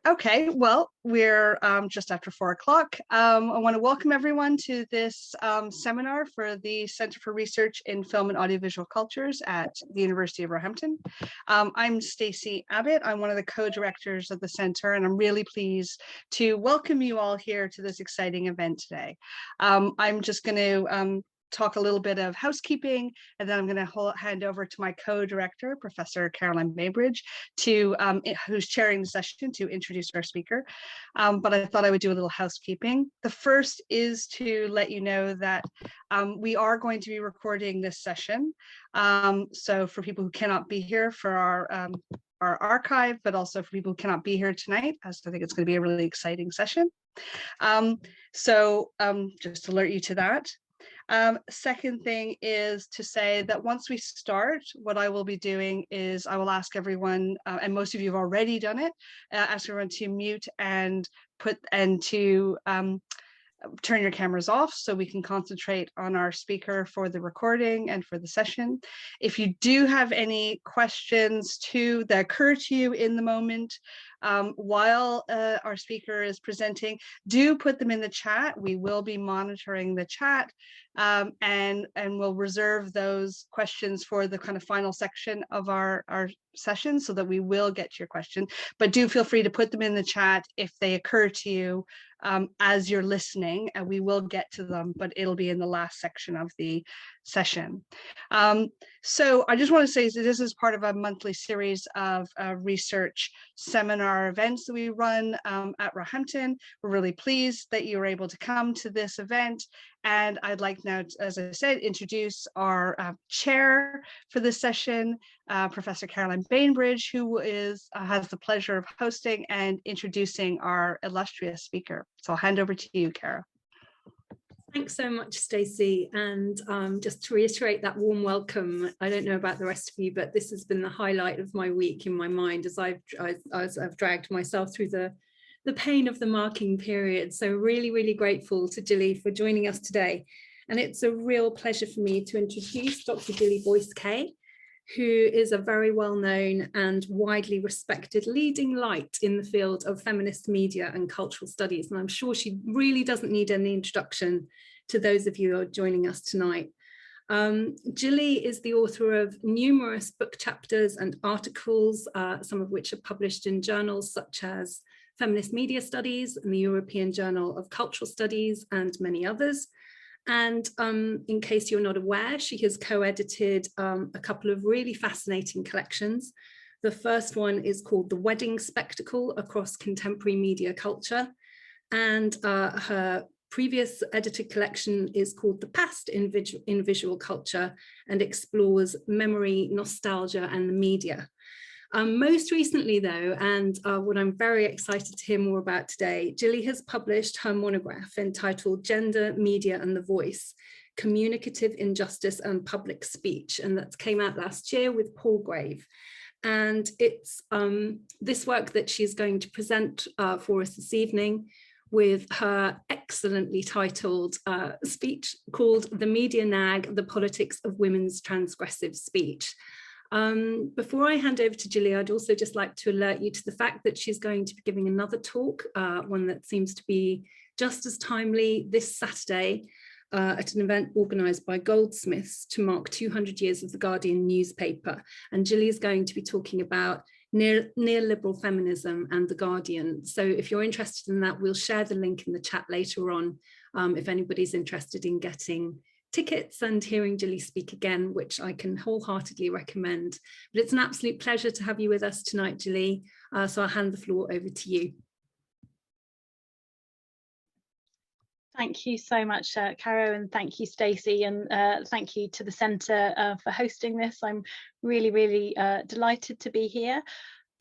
Okay, well, we're just after 4 o'clock. I want to welcome everyone to this seminar for the Center for Research in Film and Audiovisual Cultures at the University of Roehampton. I'm Stacey Abbott. I'm one of the co-directors of the center, and I'm really pleased to welcome you all here to this exciting event today. I'm just going to talk a little bit of housekeeping, and then I'm going to hand over to my co-director, Professor Caroline Bainbridge, who's chairing the session, to introduce our speaker. But I thought I would do a little housekeeping. The first is to let you know that we are going to be recording this session. So for people who cannot be here for our archive, but also for people who cannot be here tonight, as I think it's going to be a really exciting session. Just to alert you to that. Second thing is to say that once we start, what I will be doing is I will ask everyone, and most of you have already done it, ask everyone to mute and turn your cameras off so we can concentrate on our speaker for the recording and for the session. If you do have any questions that occur to you in the moment while our speaker is presenting, do put them in the chat. We will be monitoring the chat and we'll reserve those questions for the kind of final section of our session so that we will get to your question. But do feel free to put them in the chat if they occur to you as you're listening, and we will get to them, but it'll be in the last section of the session. So I just want to say that this is part of a monthly series of research seminar events that we run at Roehampton. We're really pleased that you were able to come to this event. And I'd like now, as I said, introduce our chair for this session, Professor Caroline Bainbridge, who has the pleasure of hosting and introducing our illustrious speaker. So I'll hand over to you, Cara. Thanks so much, Stacey. And just to reiterate that warm welcome, I don't know about the rest of you, but this has been the highlight of my week in my mind as I've dragged myself through the pain of the marking period. So really, really grateful to Jilly for joining us today. And it's a real pleasure for me to introduce Dr. Jilly Kay, who is a very well-known and widely respected leading light in the field of feminist media and cultural studies. And I'm sure she really doesn't need any introduction to those of you who are joining us tonight. Jilly is the author of numerous book chapters and articles, some of which are published in journals such as Feminist Media Studies and the European Journal of Cultural Studies and many others. And in case you're not aware, she has co-edited a couple of really fascinating collections. The first one is called The Wedding Spectacle Across Contemporary Media Culture. And her previous edited collection is called The Past in Visual Culture and explores memory, nostalgia, and the media. Most recently, though, and what I'm very excited to hear more about today, Jilly has published her monograph entitled Gender, Media and the Voice, Communicative Injustice and Public Speech, and that came out last year with Palgrave. And it's this work that she's going to present for us this evening with her excellently titled speech called The Media Nag, The Politics of Women's Transgressive Speech. Before I hand over to Jilly, I'd also just like to alert you to the fact that she's going to be giving another talk, one that seems to be just as timely, this Saturday at an event organised by Goldsmiths to mark 200 years of the Guardian newspaper. And Jilly is going to be talking about neoliberal feminism and the Guardian. So if you're interested in that, we'll share the link in the chat later on if anybody's interested in getting tickets and hearing Jilly speak again, which I can wholeheartedly recommend. But it's an absolute pleasure to have you with us tonight, Jilly. So I'll hand the floor over to you. Thank you so much, Caro, and thank you, Stacey, and thank you to the Centre for hosting this. I'm really, really delighted to be here.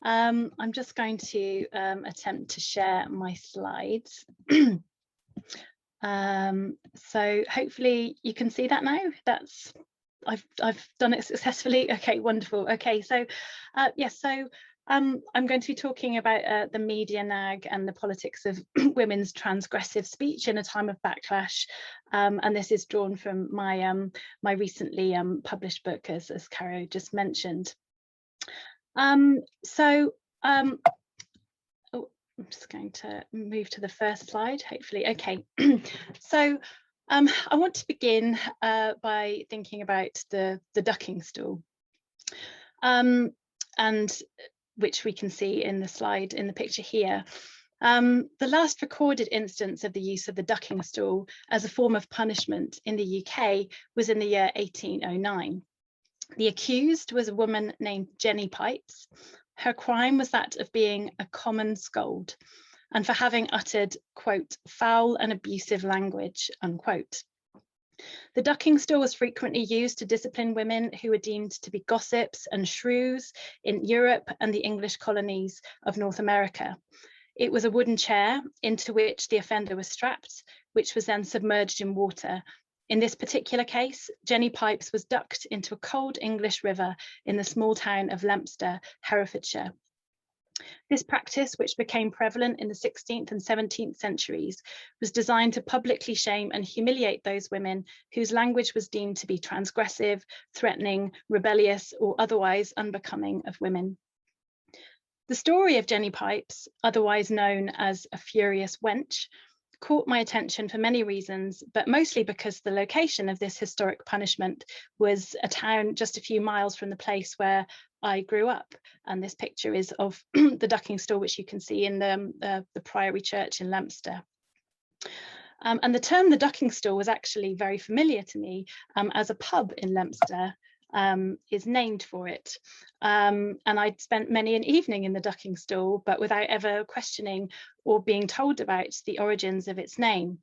I'm just going to attempt to share my slides. So hopefully you can see that now. I've done it successfully. Okay, wonderful. Okay, so yes, so I'm going to be talking about the media nag and the politics of women's transgressive speech in a time of backlash, and this is drawn from my my recently published book, as Caro just mentioned. Oh, just going to move to the first slide, hopefully. Okay, so I want to begin by thinking about the ducking stool, and which we can see in the slide in the picture here. The last recorded instance of the use of the ducking stool as a form of punishment in the UK was in the year 1809. The accused was a woman named Jenny Pipes. Her crime was that of being a common scold and for having uttered, quote, foul and abusive language, unquote. The ducking stool was frequently used to discipline women who were deemed to be gossips and shrews in Europe and the English colonies of North America. It was a wooden chair into which the offender was strapped, which was then submerged in water. In this particular case, Jenny Pipes was ducked into a cold English river in the small town of Leominster, Herefordshire. This practice, which became prevalent in the 16th and 17th centuries, was designed to publicly shame and humiliate those women whose language was deemed to be transgressive, threatening, rebellious, or otherwise unbecoming of women. The story of Jenny Pipes, otherwise known as a furious wench, caught my attention for many reasons, but mostly because the location of this historic punishment was a town just a few miles from the place where I grew up. And this picture is of the ducking stool, which you can see in the Priory Church in Leominster. And the term the ducking stool was actually very familiar to me, as a pub in Leominster is named for it. And I'd spent many an evening in the ducking stool, but without ever questioning or being told about the origins of its name.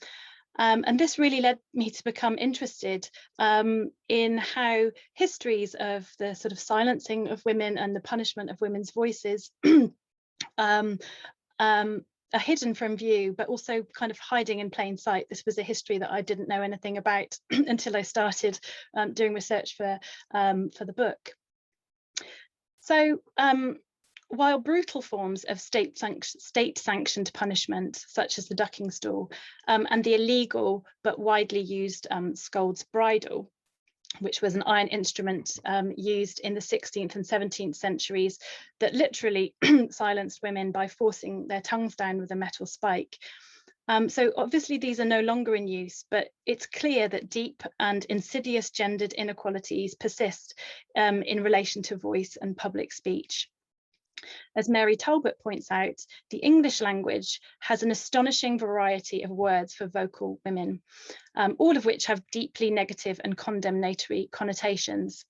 And this really led me to become interested in how histories of the sort of silencing of women and the punishment of women's voices are hidden from view, but also kind of hiding in plain sight. This was a history that I didn't know anything about until I started doing research for the book. So while brutal forms of state-sanctioned punishment, such as the ducking stool, and the illegal but widely used scold's bridle, which was an iron instrument used in the 16th and 17th centuries that literally silenced women by forcing their tongues down with a metal spike. So obviously these are no longer in use, but it's clear that deep and insidious gendered inequalities persist in relation to voice and public speech. As Mary Talbot points out, the English language has an astonishing variety of words for vocal women, all of which have deeply negative and condemnatory connotations.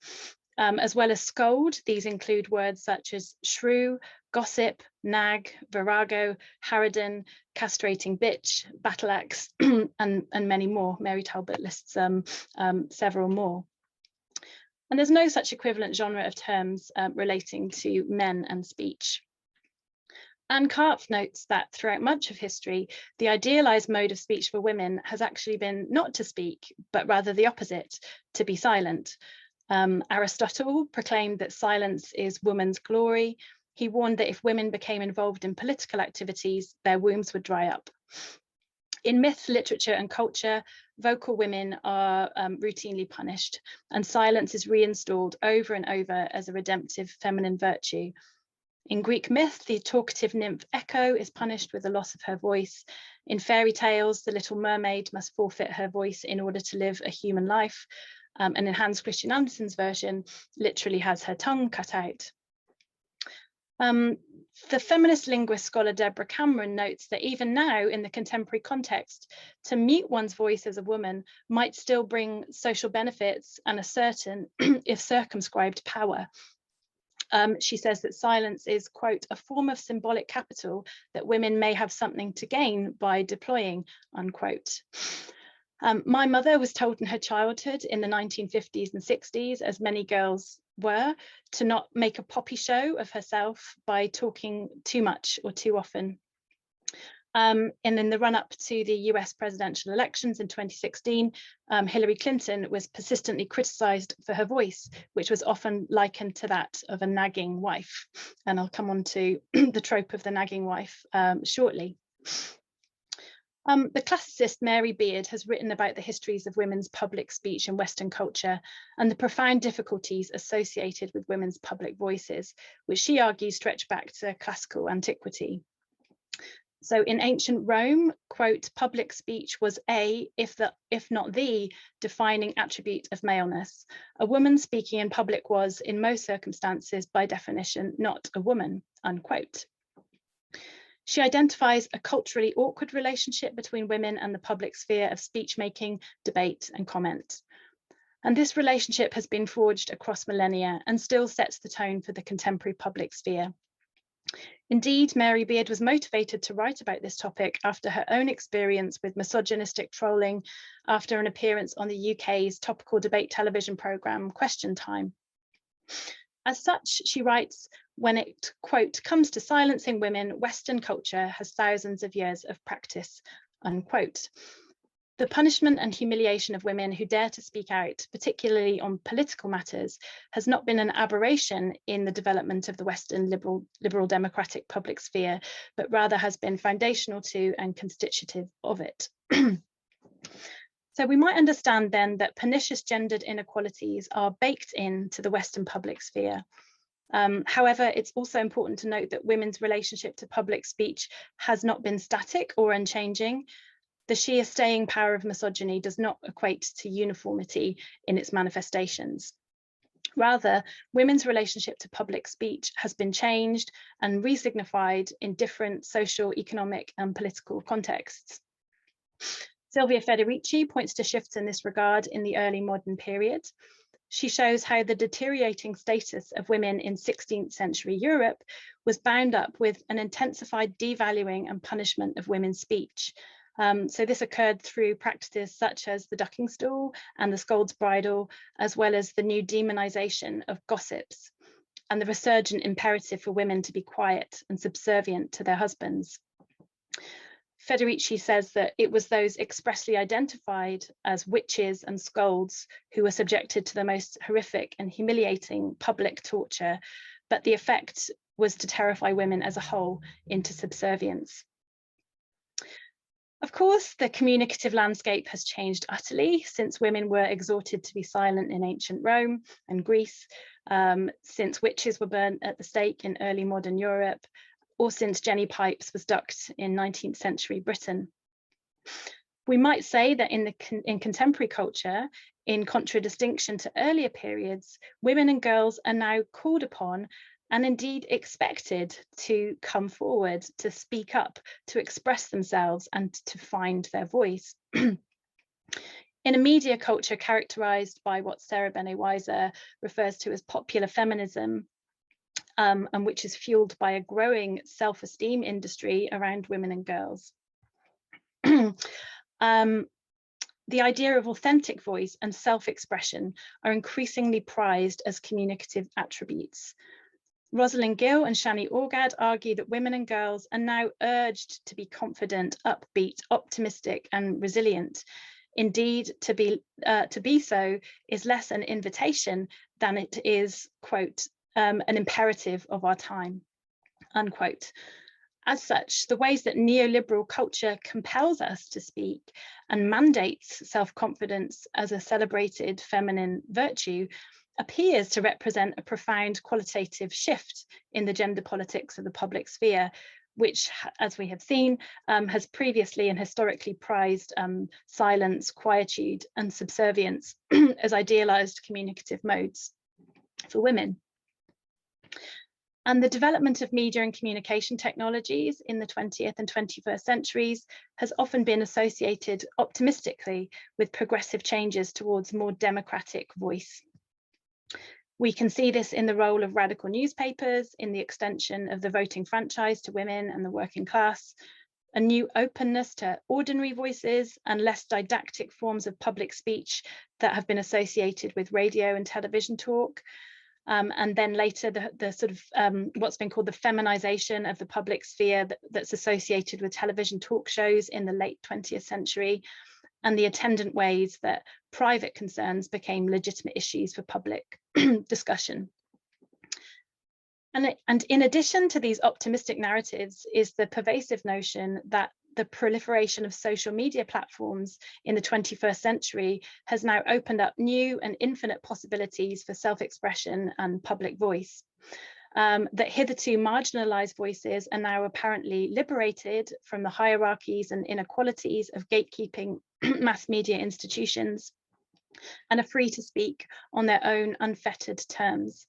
As well as scold, these include words such as shrew, gossip, nag, virago, harridan, castrating bitch, battle axe, and many more. Mary Talbot lists several more. And there's no such equivalent genre of terms relating to men and speech. Anne Karpf notes that throughout much of history, the idealized mode of speech for women has actually been not to speak, but rather the opposite, to be silent. Aristotle proclaimed that silence is woman's glory. He warned that if women became involved in political activities, their wombs would dry up. In myth, literature, and culture, vocal women are routinely punished, and silence is reinstalled over and over as a redemptive feminine virtue. In Greek myth, the talkative nymph Echo is punished with the loss of her voice. In fairy tales, the little mermaid must forfeit her voice in order to live a human life. And in Hans Christian Andersen's version, literally has her tongue cut out. The feminist linguist scholar Deborah Cameron notes that even now in the contemporary context, to mute one's voice as a woman might still bring social benefits and a certain, if circumscribed, power. She says that silence is, quote, a form of symbolic capital that women may have something to gain by deploying, unquote. My mother was told in her childhood in the 1950s and 60s, as many girls were, to not make a poppy show of herself by talking too much or too often. And in the run-up to the US presidential elections in 2016, Hillary Clinton was persistently criticised for her voice, which was often likened to that of a nagging wife. And I'll come on to the trope of the nagging wife shortly. The classicist Mary Beard has written about the histories of women's public speech in Western culture and the profound difficulties associated with women's public voices, which she argues stretch back to classical antiquity. So in ancient Rome, quote, public speech was if not the defining attribute of maleness. A woman speaking in public was, in most circumstances, by definition, not a woman, unquote. She identifies a culturally awkward relationship between women and the public sphere of speech making, debate, and comment. And this relationship has been forged across millennia and still sets the tone for the contemporary public sphere. Indeed, Mary Beard was motivated to write about this topic after her own experience with misogynistic trolling after an appearance on the UK's topical debate television programme Question Time. As such, she writes, when it, quote, comes to silencing women, Western culture has thousands of years of practice, unquote. The punishment and humiliation of women who dare to speak out, particularly on political matters, has not been an aberration in the development of the Western liberal democratic public sphere, but rather has been foundational to and constitutive of it. So we might understand then that pernicious gendered inequalities are baked into the Western public sphere. However, it's also important to note that women's relationship to public speech has not been static or unchanging. The sheer staying power of misogyny does not equate to uniformity in its manifestations. Rather, women's relationship to public speech has been changed and resignified in different social, economic, and political contexts. Silvia Federici points to shifts in this regard in the early modern period. She shows how the deteriorating status of women in 16th century Europe was bound up with an intensified devaluing and punishment of women's speech. So this occurred through practices such as the ducking stool and the scold's bridle, as well as the new demonization of gossips and the resurgent imperative for women to be quiet and subservient to their husbands. Federici says that it was those expressly identified as witches and scolds who were subjected to the most horrific and humiliating public torture, but the effect was to terrify women as a whole into subservience. Of course, the communicative landscape has changed utterly since women were exhorted to be silent in ancient Rome and Greece, since witches were burnt at the stake in early modern Europe, or since Jenny Pipes was ducked in 19th century Britain. We might say that in contemporary culture, in contradistinction to earlier periods, women and girls are now called upon and indeed expected to come forward, to speak up, to express themselves and to find their voice. In a media culture characterized by what Sarah Bene-Weiser refers to as popular feminism, and which is fueled by a growing self-esteem industry around women and girls. The idea of authentic voice and self-expression are increasingly prized as communicative attributes. Rosalind Gill and Shani Orgad argue that women and girls are now urged to be confident, upbeat, optimistic, and resilient. Indeed, to be so is less an invitation than it is, quote, an imperative of our time, unquote. As such, the ways that neoliberal culture compels us to speak and mandates self-confidence as a celebrated feminine virtue appears to represent a profound qualitative shift in the gender politics of the public sphere, which, as we have seen, has previously and historically prized silence, quietude, and subservience as idealized communicative modes for women. And the development of media and communication technologies in the 20th and 21st centuries has often been associated optimistically with progressive changes towards more democratic voice. We can see this in the role of radical newspapers, in the extension of the voting franchise to women and the working class, a new openness to ordinary voices and less didactic forms of public speech that have been associated with radio and television talk. And then later the sort of what's been called the feminization of the public sphere that's associated with television talk shows in the late 20th century, and the attendant ways that private concerns became legitimate issues for public discussion. And in addition to these optimistic narratives is the pervasive notion that the proliferation of social media platforms in the 21st century has now opened up new and infinite possibilities for self-expression and public voice. that hitherto marginalized voices are now apparently liberated from the hierarchies and inequalities of gatekeeping mass media institutions and are free to speak on their own unfettered terms.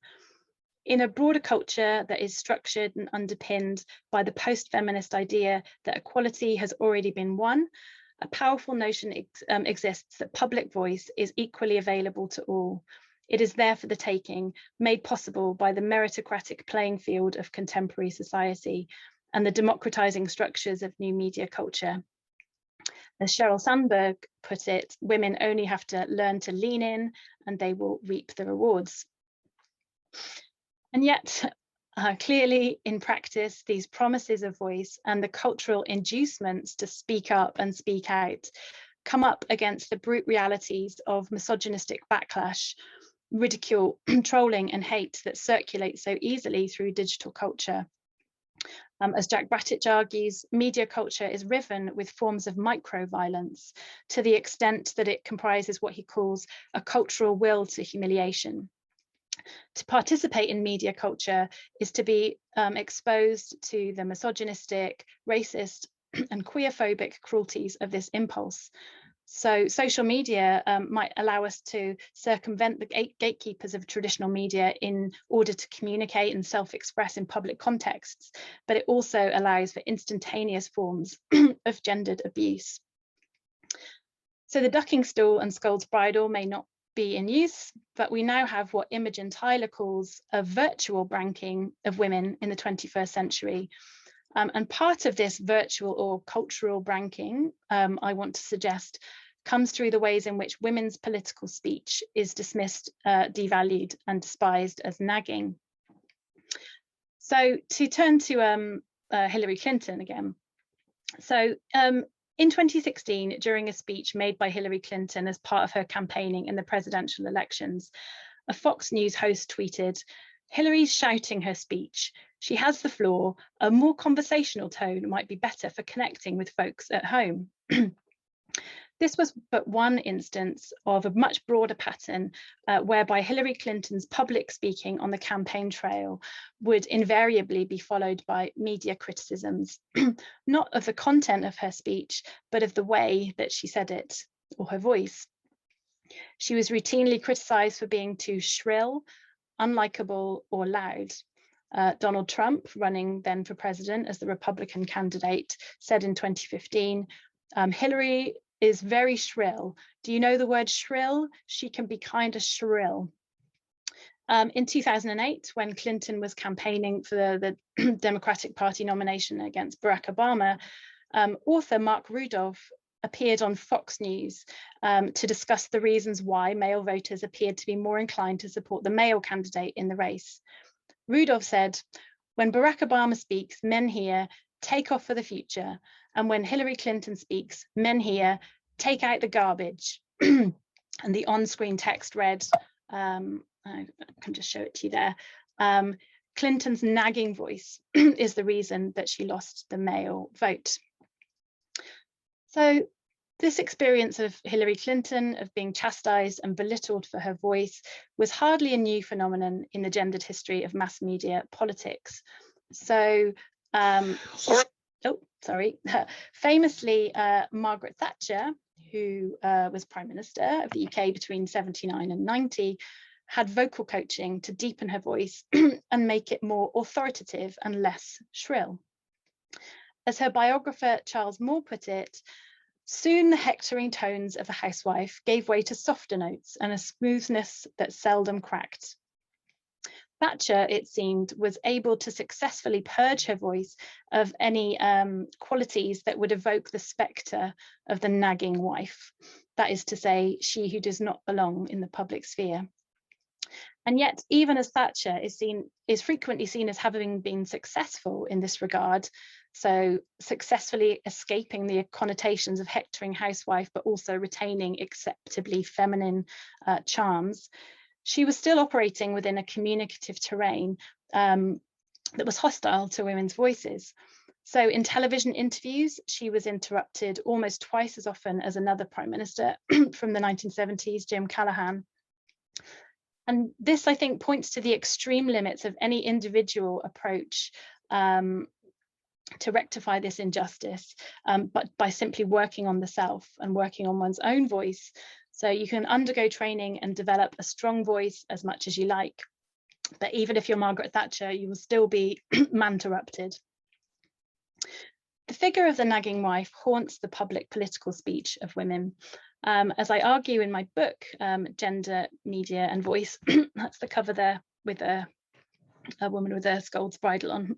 In a broader culture that is structured and underpinned by the post-feminist idea that equality has already been won, a powerful notion exists that public voice is equally available to all. It is there for the taking, made possible by the meritocratic playing field of contemporary society and the democratizing structures of new media culture. As Sheryl Sandberg put it, women only have to learn to lean in and they will reap the rewards. And yet, clearly in practice, these promises of voice and the cultural inducements to speak up and speak out come up against the brute realities of misogynistic backlash, ridicule, trolling and hate that circulate so easily through digital culture. As Jack Brattich argues, media culture is riven with forms of micro-violence to the extent that it comprises what he calls a cultural will to humiliation. To participate in media culture is to be exposed to the misogynistic, racist, and queerphobic cruelties of this impulse. So social media might allow us to circumvent the gatekeepers of traditional media in order to communicate and self-express in public contexts, but it also allows for instantaneous forms of gendered abuse. So the ducking stool and scold's bridle may not be in use, but we now have what Imogen Tyler calls a virtual branking of women in the 21st century. And part of this virtual or cultural branking, I want to suggest, comes through the ways in which women's political speech is dismissed, devalued and despised as nagging. So to turn to Hillary Clinton again. So in 2016, during a speech made by Hillary Clinton as part of her campaigning in the presidential elections, a Fox News host tweeted, "Hillary's shouting her speech. She has the floor. A more conversational tone might be better for connecting with folks at home." This was but one instance of a much broader pattern whereby Hillary Clinton's public speaking on the campaign trail would invariably be followed by media criticisms, not of the content of her speech, but of the way that she said it, or her voice. She was routinely criticized for being too shrill, unlikable, or loud. Donald Trump, running then for president as the Republican candidate, said in 2015, "Hillary is very shrill. Do you know the word shrill? She can be kind of shrill." In 2008, when Clinton was campaigning for the Democratic Party nomination against Barack Obama, author Mark Rudolph appeared on Fox News to discuss the reasons why male voters appeared to be more inclined to support the male candidate in the race. Rudolph said, "When Barack Obama speaks, men here, take off for the future. And when Hillary Clinton speaks, men here, take out the garbage." And the on-screen text read, I can just show it to you there. "Clinton's nagging voice is the reason that she lost the male vote." So this experience of Hillary Clinton of being chastised and belittled for her voice was hardly a new phenomenon in the gendered history of mass media politics. So, famously, Margaret Thatcher, who was Prime Minister of the UK between 79 and 90, had vocal coaching to deepen her voice and make it more authoritative and less shrill. As her biographer Charles Moore put it, "Soon the hectoring tones of the housewife gave way to softer notes and a smoothness that seldom cracked." Thatcher, it seemed, was able to successfully purge her voice of any qualities that would evoke the spectre of the nagging wife. That is to say, she who does not belong in the public sphere. And yet, even as Thatcher is frequently seen as having been successful in this regard, so successfully escaping the connotations of hectoring housewife, but also retaining acceptably feminine charms, she was still operating within a communicative terrain that was hostile to women's voices. So in television interviews, she was interrupted almost twice as often as another prime minister from the 1970s, Jim Callaghan. And this, I think, points to the extreme limits of any individual approach to rectify this injustice, but by simply working on the self and working on one's own voice. So you can undergo training and develop a strong voice as much as you like, but even if you're Margaret Thatcher, you will still be man-interrupted. The figure of the nagging wife haunts the public political speech of women. As I argue in my book, Gender, Media and Voice, that's the cover there with a woman with a scold's bridle on.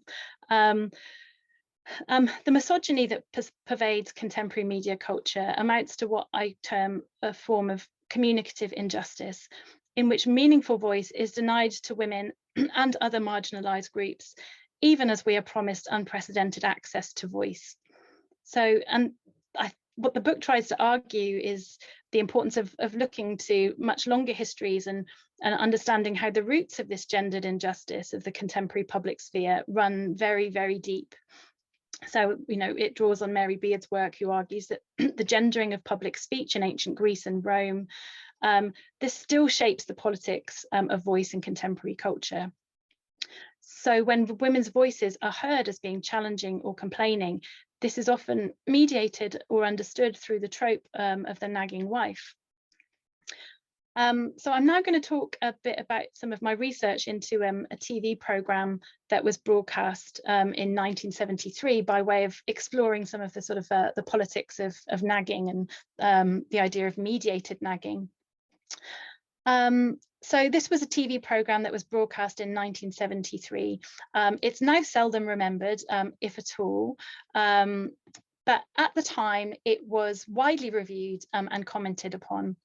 The misogyny that pervades contemporary media culture amounts to what I term a form of communicative injustice, in which meaningful voice is denied to women and other marginalised groups, even as we are promised unprecedented access to voice. So, and what the book tries to argue is the importance of looking to much longer histories and understanding how the roots of this gendered injustice of the contemporary public sphere run very, very deep. So, you know, it draws on Mary Beard's work, who argues that the gendering of public speech in ancient Greece and Rome, this still shapes the politics of voice in contemporary culture. So when women's voices are heard as being challenging or complaining, this is often mediated or understood through the trope of the nagging wife. So I'm now going to talk a bit about some of my research into a TV programme that was broadcast in 1973 by way of exploring some of the sort of the politics of nagging and the idea of mediated nagging. So this was a TV programme that was broadcast in 1973. It's now seldom remembered, if at all. But at the time, it was widely reviewed and commented upon.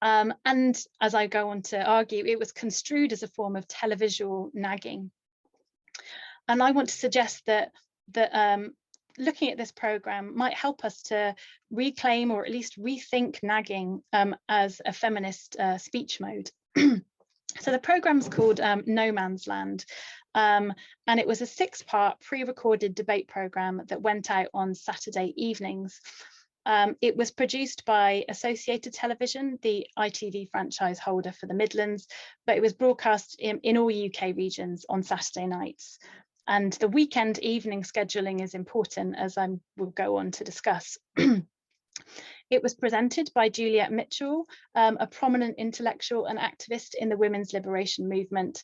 And as I go on to argue, it was construed as a form of televisual nagging. And I want to suggest that looking at this programme might help us to reclaim or at least rethink nagging as a feminist speech mode. So the programme's called No Man's Land, and it was a 6-part pre-recorded debate programme that went out on Saturday evenings. It was produced by Associated Television, the ITV franchise holder for the Midlands, but it was broadcast in all UK regions on Saturday nights. And the weekend evening scheduling is important, as I will go on to discuss. It was presented by Juliet Mitchell, a prominent intellectual and activist in the women's liberation movement.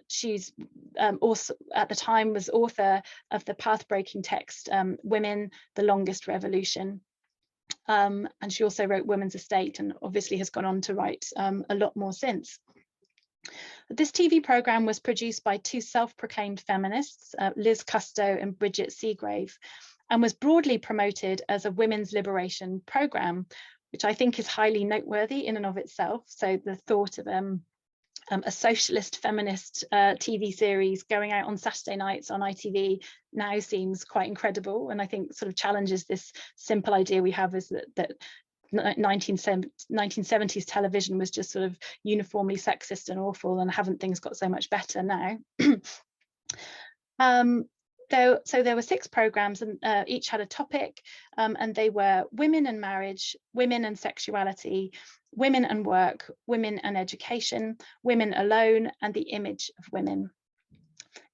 She's also, at the time, was author of the path-breaking text, Women, the Longest Revolution. And she also wrote Women's Estate and obviously has gone on to write a lot more since. This TV programme was produced by 2 self-proclaimed feminists, Liz Custo and Bridget Seagrave, and was broadly promoted as a women's liberation programme, which I think is highly noteworthy in and of itself. So the thought of a socialist feminist TV series going out on Saturday nights on ITV now seems quite incredible, and I think sort of challenges this simple idea we have is that 1970s television was just sort of uniformly sexist and awful, and haven't things got so much better now? So there were 6 programmes, and each had a topic, and they were women and marriage, women and sexuality, women and work, women and education, women alone, and the image of women.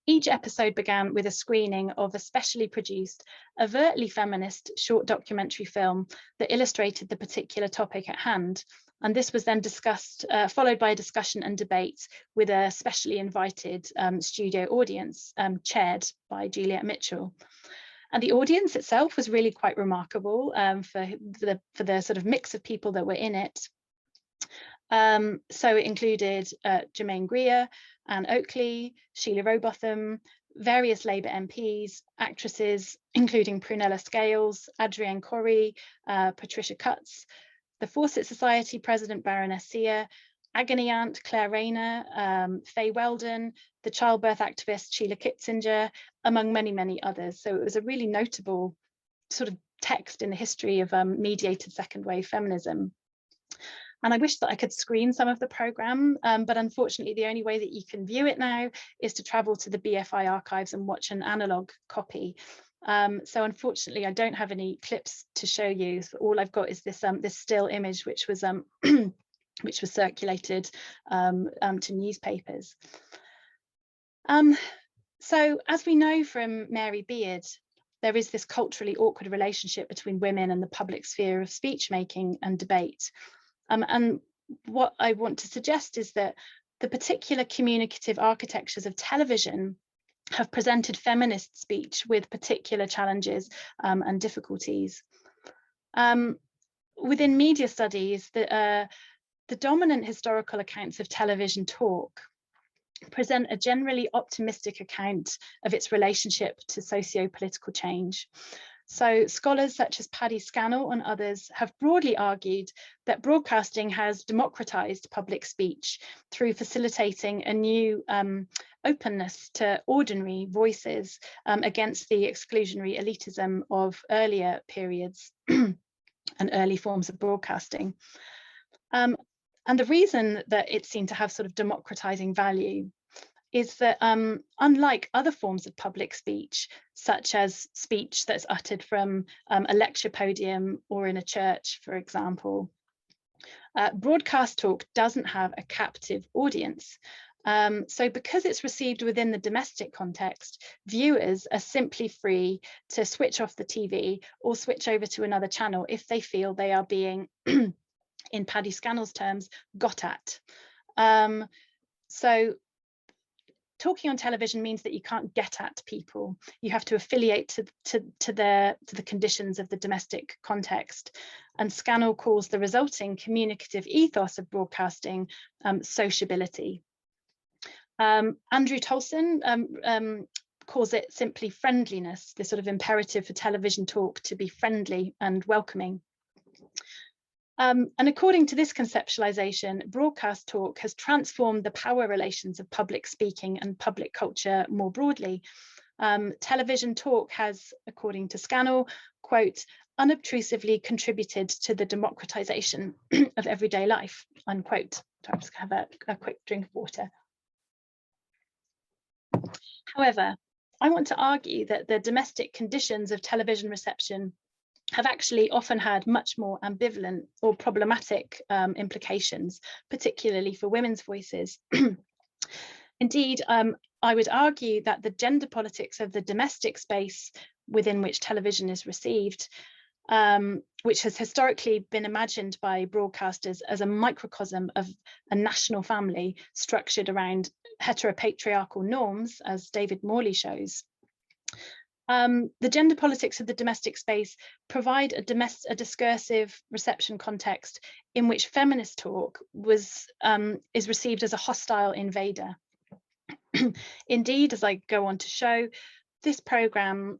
Each episode began with a screening of a specially produced, overtly feminist short documentary film that illustrated the particular topic at hand. And this was then discussed, followed by a discussion and debate with a specially invited studio audience, chaired by Juliet Mitchell. And the audience itself was really quite remarkable for the sort of mix of people that were in it. So it included Germaine Greer, Anne Oakley, Sheila Rowbotham, various Labour MPs, actresses, including Prunella Scales, Adrienne Corrie, Patricia Cutts, the Fawcett Society President Baroness Sear, Agony Aunt Claire Rayner, Faye Weldon, the childbirth activist Sheila Kitzinger, among many, many others. So it was a really notable sort of text in the history of mediated second wave feminism. And I wish that I could screen some of the programme, but unfortunately the only way that you can view it now is to travel to the BFI archives and watch an analogue copy. So unfortunately I don't have any clips to show you. So all I've got is this this still image, which was which was circulated to newspapers. So as we know from Mary Beard, there is this culturally awkward relationship between women and the public sphere of speech making and debate. And what I want to suggest is that the particular communicative architectures of television have presented feminist speech with particular challenges and difficulties. Within media studies, the dominant historical accounts of television talk present a generally optimistic account of its relationship to socio-political change. So scholars such as Paddy Scannell and others have broadly argued that broadcasting has democratized public speech through facilitating a new openness to ordinary voices against the exclusionary elitism of earlier periods and early forms of broadcasting. And the reason that it seemed to have sort of democratizing value is that unlike other forms of public speech, such as speech that's uttered from a lecture podium or in a church, for example, broadcast talk doesn't have a captive audience. So because it's received within the domestic context, viewers are simply free to switch off the TV or switch over to another channel if they feel they are being in Paddy Scannell's terms, got at. So talking on television means that you can't get at people. You have to affiliate to the conditions of the domestic context. And Scannell calls the resulting communicative ethos of broadcasting sociability. Andrew Tolson calls it simply friendliness, this sort of imperative for television talk to be friendly and welcoming. And according to this conceptualization, broadcast talk has transformed the power relations of public speaking and public culture more broadly. Television talk has, according to Scannell, quote, unobtrusively contributed to the democratization of everyday life, unquote. So I'm just gonna have a quick drink of water. However, I want to argue that the domestic conditions of television reception have actually often had much more ambivalent or problematic implications, particularly for women's voices. Indeed, I would argue that the gender politics of the domestic space within which television is received, which has historically been imagined by broadcasters as a microcosm of a national family structured around heteropatriarchal norms, as David Morley shows. The gender politics of the domestic space provide a discursive reception context in which feminist talk is received as a hostile invader. Indeed, as I go on to show, this programme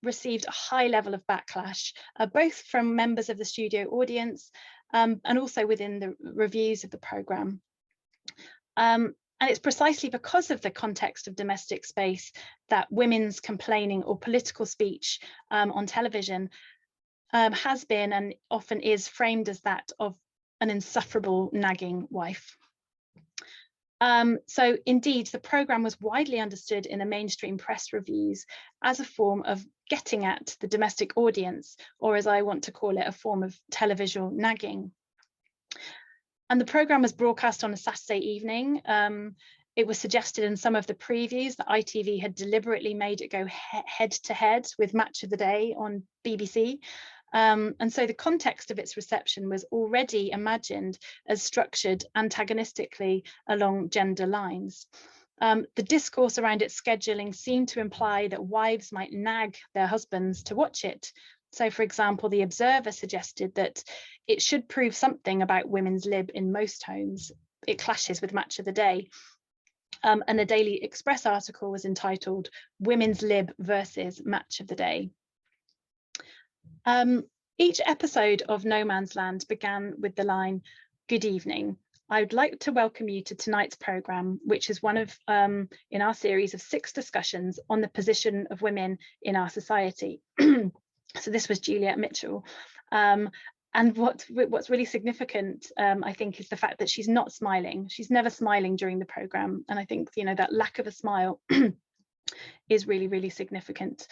received a high level of backlash, both from members of the studio audience and also within the reviews of the programme. And it's precisely because of the context of domestic space that women's complaining or political speech on television has been and often is framed as that of an insufferable nagging wife. So indeed, the programme was widely understood in the mainstream press reviews as a form of getting at the domestic audience, or as I want to call it, a form of televisual nagging. And the programme was broadcast on a Saturday evening. It was suggested in some of the previews that ITV had deliberately made it go head to head with Match of the Day on BBC. And so the context of its reception was already imagined as structured antagonistically along gender lines. The discourse around its scheduling seemed to imply that wives might nag their husbands to watch it. So, for example, The Observer suggested that it should prove something about women's lib in most homes. It clashes with Match of the Day. And the Daily Express article was entitled Women's Lib versus Match of the Day. Each episode of No Man's Land began with the line, "Good evening. I would like to welcome you to tonight's programme, which is one of in our series of 6 discussions on the position of women in our society." So this was Juliet Mitchell. And what's really significant, I think, is the fact that she's not smiling. She's never smiling during the programme. And I think, you know, that lack of a smile is really, really significant.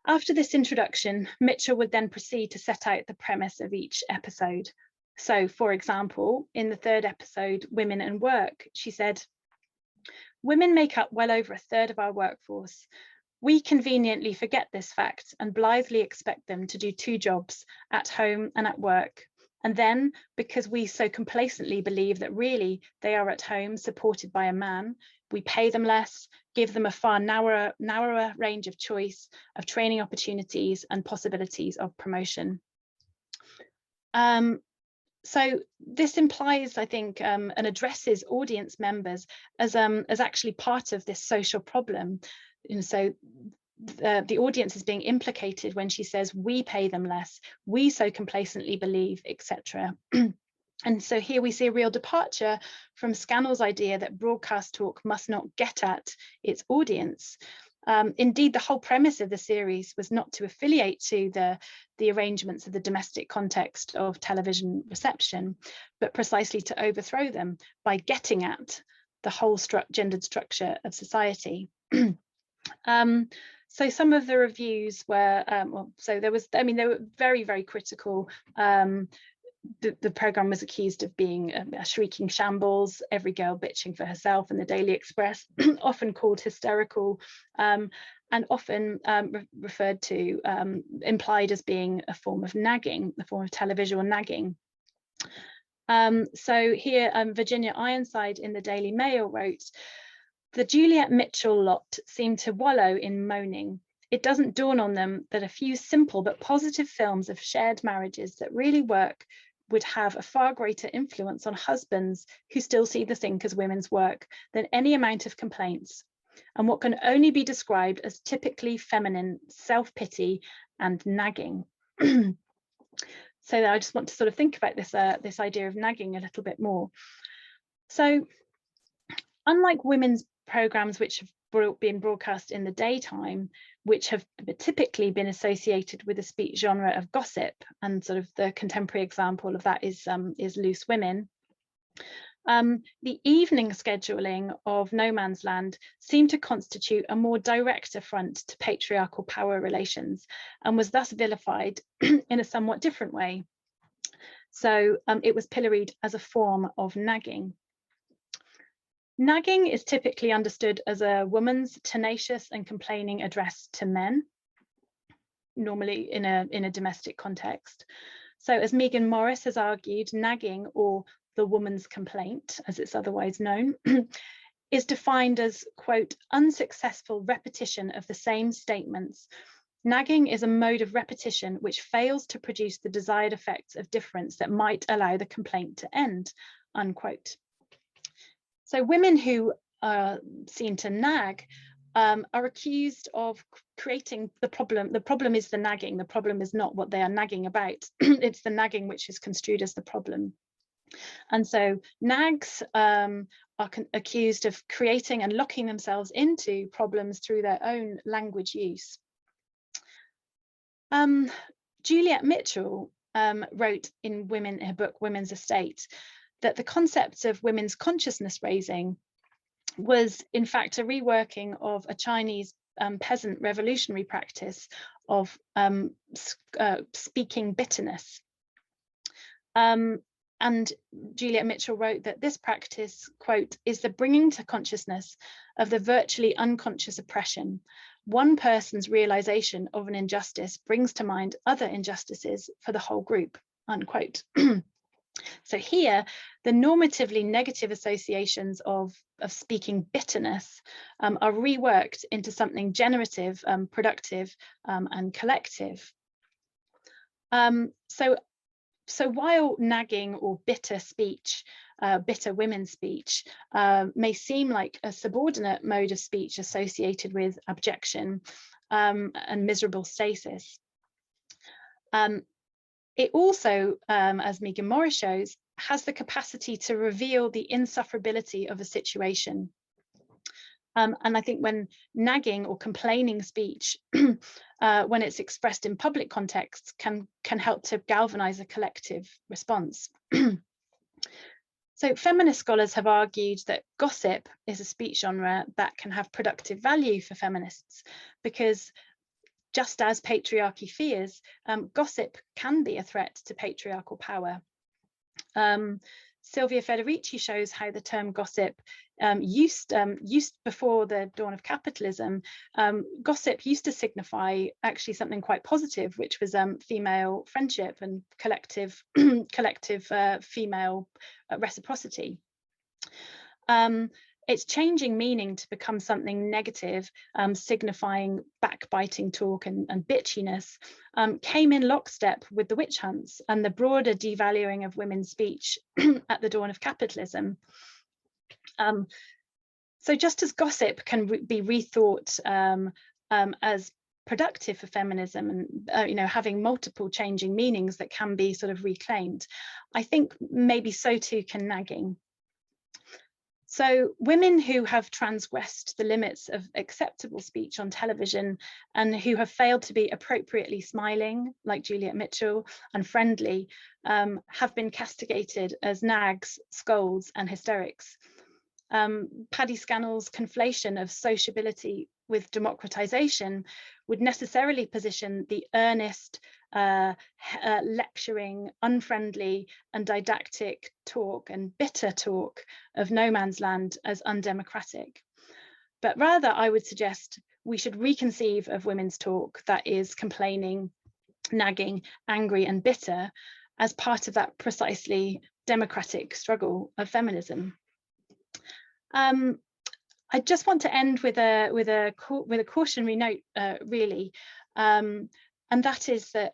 After this introduction, Mitchell would then proceed to set out the premise of each episode. So, for example, in the third episode, Women and Work, she said, "Women make up well over a third of our workforce. We conveniently forget this fact and blithely expect them to do 2 jobs, at home and at work. And then, because we so complacently believe that really they are at home supported by a man, we pay them less, give them a far narrower range of choice, of training opportunities and possibilities of promotion." So this implies, I think, and addresses audience members as actually part of this social problem. And so the audience is being implicated when she says we pay them less, we so complacently believe, etc. And so here we see a real departure from Scannell's idea that broadcast talk must not get at its audience. Indeed, the whole premise of the series was not to affiliate to the arrangements of the domestic context of television reception, but precisely to overthrow them by getting at the whole gendered structure of society. So some of the reviews were, they were very, very critical. The programme was accused of being a shrieking shambles, every girl bitching for herself, and the Daily Express often called hysterical, and often referred to, implied as being a form of nagging, a form of televisual nagging. So here, Virginia Ironside in the Daily Mail wrote, "The Juliet Mitchell lot seem to wallow in moaning. It doesn't dawn on them that a few simple but positive films of shared marriages that really work would have a far greater influence on husbands who still see the sink as women's work than any amount of complaints, and what can only be described as typically feminine self-pity and nagging." So I just want to sort of think about this idea of nagging a little bit more. So unlike women's programmes which have been broadcast in the daytime, which have typically been associated with a speech genre of gossip, and sort of the contemporary example of that is Loose Women, the evening scheduling of No Man's Land seemed to constitute a more direct affront to patriarchal power relations, and was thus vilified in a somewhat different way. So it was pilloried as a form of nagging. Nagging is typically understood as a woman's tenacious and complaining address to men, normally in a domestic context. So as Megan Morris has argued, nagging, or the woman's complaint, as it's otherwise known, is defined as, quote, unsuccessful repetition of the same statements. Nagging is a mode of repetition which fails to produce the desired effects of difference that might allow the complaint to end, unquote. So women who are seen to nag are accused of creating the problem. The problem is the nagging. The problem is not what they are nagging about. It's the nagging which is construed as the problem. And so nags are accused of creating and locking themselves into problems through their own language use. Juliet Mitchell wrote in her book Women's Estate that the concept of women's consciousness raising was in fact a reworking of a Chinese peasant revolutionary practice of speaking bitterness. And Juliet Mitchell wrote that this practice, quote, is the bringing to consciousness of the virtually unconscious oppression. One person's realization of an injustice brings to mind other injustices for the whole group, unquote. So here, the normatively negative associations of speaking bitterness are reworked into something generative, productive, and collective. So while nagging or bitter speech, bitter women's speech, may seem like a subordinate mode of speech associated with abjection and miserable stasis, it also, as Megan Morris shows, has the capacity to reveal the insufferability of a situation. And I think when nagging or complaining speech, when it's expressed in public contexts, can help to galvanize a collective response. So feminist scholars have argued that gossip is a speech genre that can have productive value for feminists, because just as patriarchy fears, gossip can be a threat to patriarchal power. Silvia Federici shows how the term gossip used before the dawn of capitalism. Gossip used to signify actually something quite positive, which was female friendship and collective female reciprocity. Its changing meaning to become something negative, signifying backbiting talk and bitchiness, came in lockstep with the witch hunts and the broader devaluing of women's speech at the dawn of capitalism. So just as gossip can be rethought as productive for feminism and having multiple changing meanings that can be sort of reclaimed, I think maybe so too can nagging. So women who have transgressed the limits of acceptable speech on television and who have failed to be appropriately smiling, like Juliet Mitchell, and friendly, have been castigated as nags, scolds, and hysterics. Paddy Scannell's conflation of sociability with democratization would necessarily position the earnest, lecturing, unfriendly and didactic talk and bitter talk of no man's land as undemocratic. But rather, I would suggest we should reconceive of women's talk that is complaining, nagging, angry and bitter as part of that precisely democratic struggle of feminism. I just want to end with a cautionary note, really, and that is that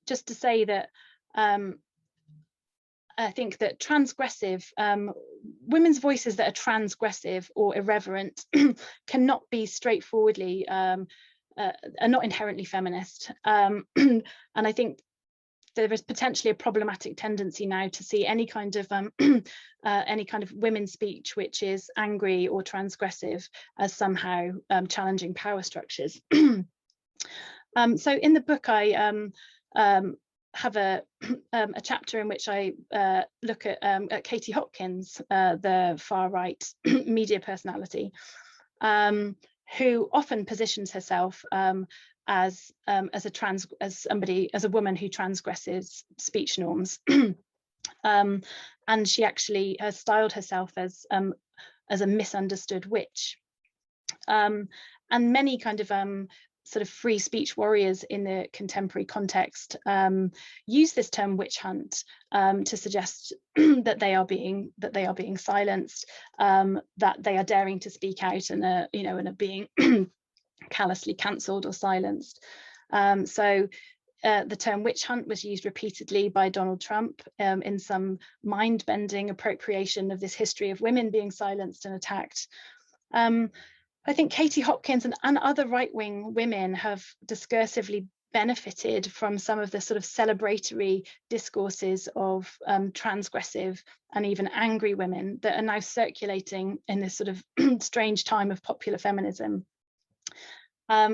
just to say that I think that transgressive women's voices that are transgressive or irreverent cannot be straightforwardly are not inherently feminist, and I think there is potentially a problematic tendency now to see any kind of women's speech which is angry or transgressive as somehow challenging power structures. So in the book, I have a chapter in which I look at Katie Hopkins, the far right media personality, who often positions herself as a woman who transgresses speech norms, and she actually has styled herself as a misunderstood witch. And many kind of sort of free speech warriors in the contemporary context use this term witch hunt to suggest that they are being silenced, that they are daring to speak out and are being callously cancelled or silenced. So the term witch hunt was used repeatedly by Donald Trump in some mind-bending appropriation of this history of women being silenced and attacked. I think Katie Hopkins and other right-wing women have discursively benefited from some of the sort of celebratory discourses of transgressive and even angry women that are now circulating in this sort of strange time of popular feminism.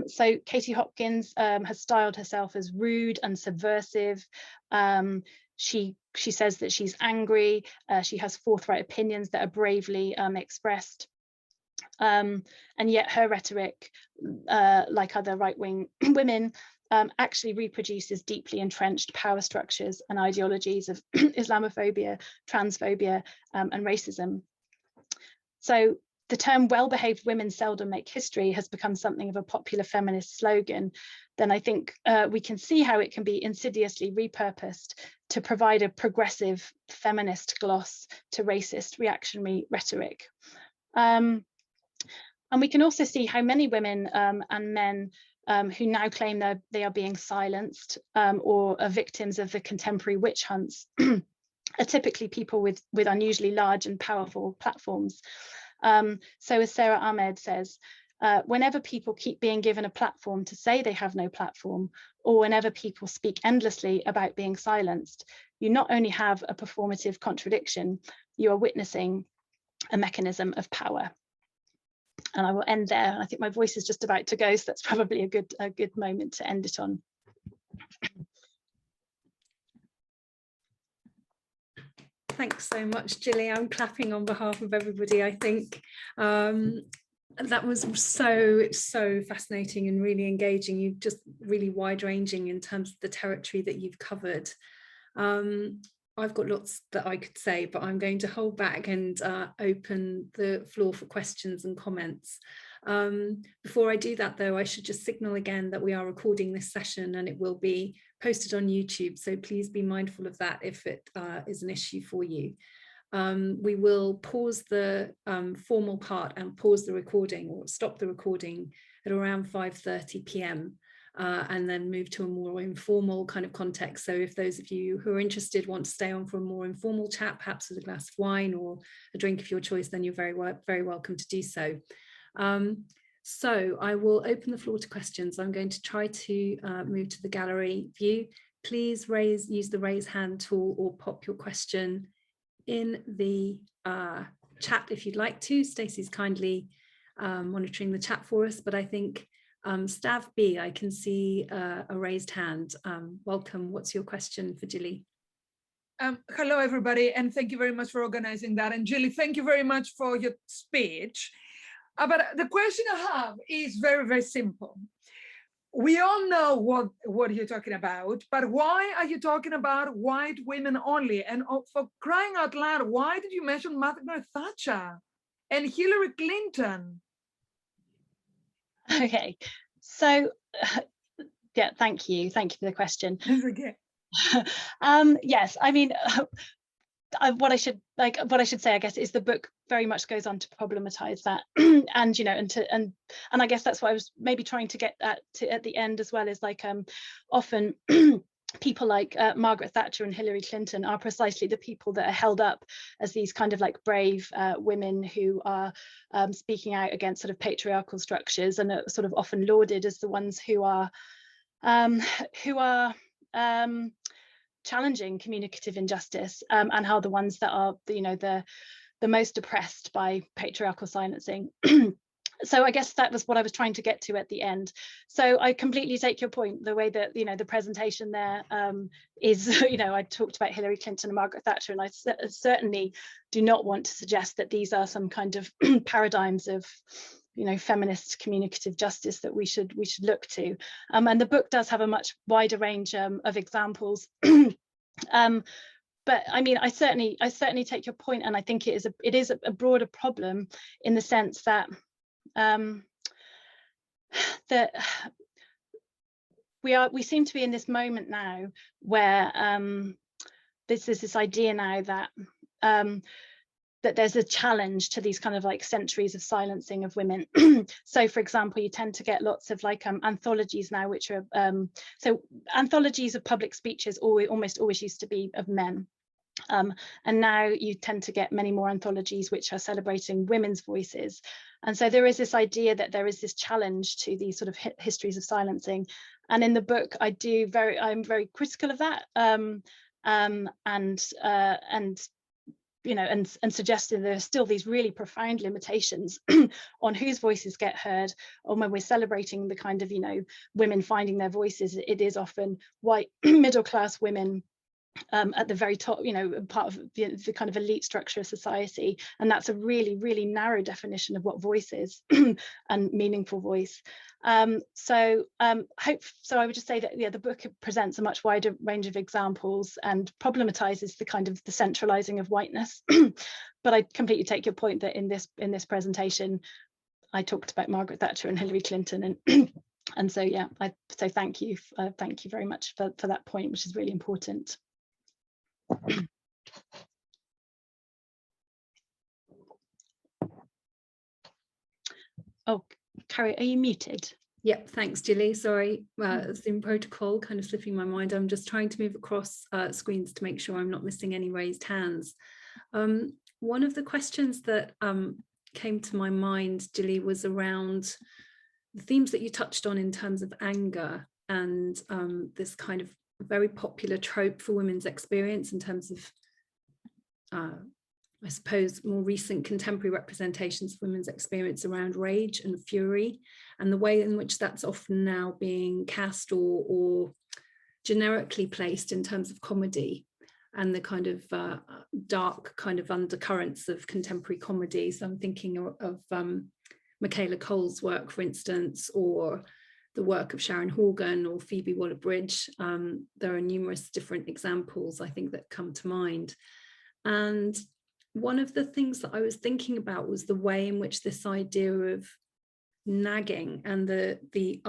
So Katie Hopkins has styled herself as rude and subversive. She says that she's angry. She has forthright opinions that are bravely expressed. And yet her rhetoric, like other right-wing women, actually reproduces deeply entrenched power structures and ideologies of Islamophobia, transphobia, and racism. So the term well-behaved women seldom make history has become something of a popular feminist slogan. Then I think we can see how it can be insidiously repurposed to provide a progressive feminist gloss to racist reactionary rhetoric. And we can also see how many women and men who now claim that they are being silenced or are victims of the contemporary witch hunts are typically people with unusually large and powerful platforms. So as Sarah Ahmed says, whenever people keep being given a platform to say they have no platform, or whenever people speak endlessly about being silenced, you not only have a performative contradiction, you are witnessing a mechanism of power. And I will end there. I think my voice is just about to go, so that's probably a good moment to end it on. Thanks so much, Jilly. I'm clapping on behalf of everybody, I think. That was so fascinating and really engaging. You've just really wide-ranging in terms of the territory that you've covered. I've got lots that I could say, but I'm going to hold back and open the floor for questions and comments. Before I do that, though, I should just signal again that we are recording this session and it will be posted on YouTube. So please be mindful of that if it is an issue for you. We will pause the formal part and pause the recording or stop the recording at around 5:30 p.m. And then move to a more informal kind of context. So if those of you who are interested want to stay on for a more informal chat, perhaps with a glass of wine or a drink of your choice, then you're very welcome to do so. So I will open the floor to questions. I'm going to try to move to the gallery view. Please use the raise hand tool or pop your question in the chat if you'd like to. Stacey's kindly monitoring the chat for us, but I think Stav B, I can see a raised hand. Welcome. What's your question for Jilly? Hello, everybody, and thank you very much for organizing that. And Jilly, thank you very much for your speech. But the question I have is very, very simple. We all know what you're talking about, but why are you talking about white women only? And for crying out loud, why did you mention Margaret Thatcher and Hillary Clinton? Okay, so yeah, thank you for the question. Okay. Yes, I mean, what I should say, I guess, is the book very much goes on to problematize that, and and I guess that's what I was maybe trying to get at the end as well, is like often people like Margaret Thatcher and Hillary Clinton are precisely the people that are held up as these kind of like brave women who are speaking out against sort of patriarchal structures, and are sort of often lauded as the ones who are challenging communicative injustice, and how the ones that are the most oppressed by patriarchal silencing. So I guess that was what I was trying to get to at the end. So I completely take your point, the way that the presentation there is, I talked about Hillary Clinton and Margaret Thatcher, and I certainly do not want to suggest that these are some kind of paradigms of feminist communicative justice that we should look to. And the book does have a much wider range of examples. But I mean, I certainly take your point, and I think it is a broader problem, in the sense that that we seem to be in this moment now where there's this idea now that that there's a challenge to these kind of like centuries of silencing of women. So for example, you tend to get lots of like anthologies now, which are so anthologies of public speeches almost always used to be of men. And now you tend to get many more anthologies which are celebrating women's voices. And so there is this idea that there is this challenge to these sort of histories of silencing. And in the book, I'm very critical of that, and suggesting there are still these really profound limitations on whose voices get heard. Or when we're celebrating the kind of women finding their voices, it is often white middle class women at the very top, part of the kind of elite structure of society. And that's a really, really narrow definition of what voice is and meaningful voice. So I would just say that the book presents a much wider range of examples and problematizes the kind of the centralizing of whiteness. But I completely take your point that in this presentation, I talked about Margaret Thatcher and Hillary Clinton, and so yeah, so thank you very much for that point, which is really important. Oh, Carrie, are you muted? Yep, thanks, Jilly. Sorry, Zoom protocol kind of slipping my mind. I'm just trying to move across screens to make sure I'm not missing any raised hands. One of the questions that came to my mind, Jilly, was around the themes that you touched on in terms of anger and this kind of very popular trope for women's experience in terms of I suppose more recent contemporary representations of women's experience around rage and fury, and the way in which that's often now being cast or generically placed in terms of comedy, and the kind of dark kind of undercurrents of contemporary comedy. So I'm thinking of Michaela Cole's work, for instance, or the work of Sharon Horgan or Phoebe Waller-Bridge. There are numerous different examples, I think, that come to mind. And one of the things that I was thinking about was the way in which this idea of nagging and the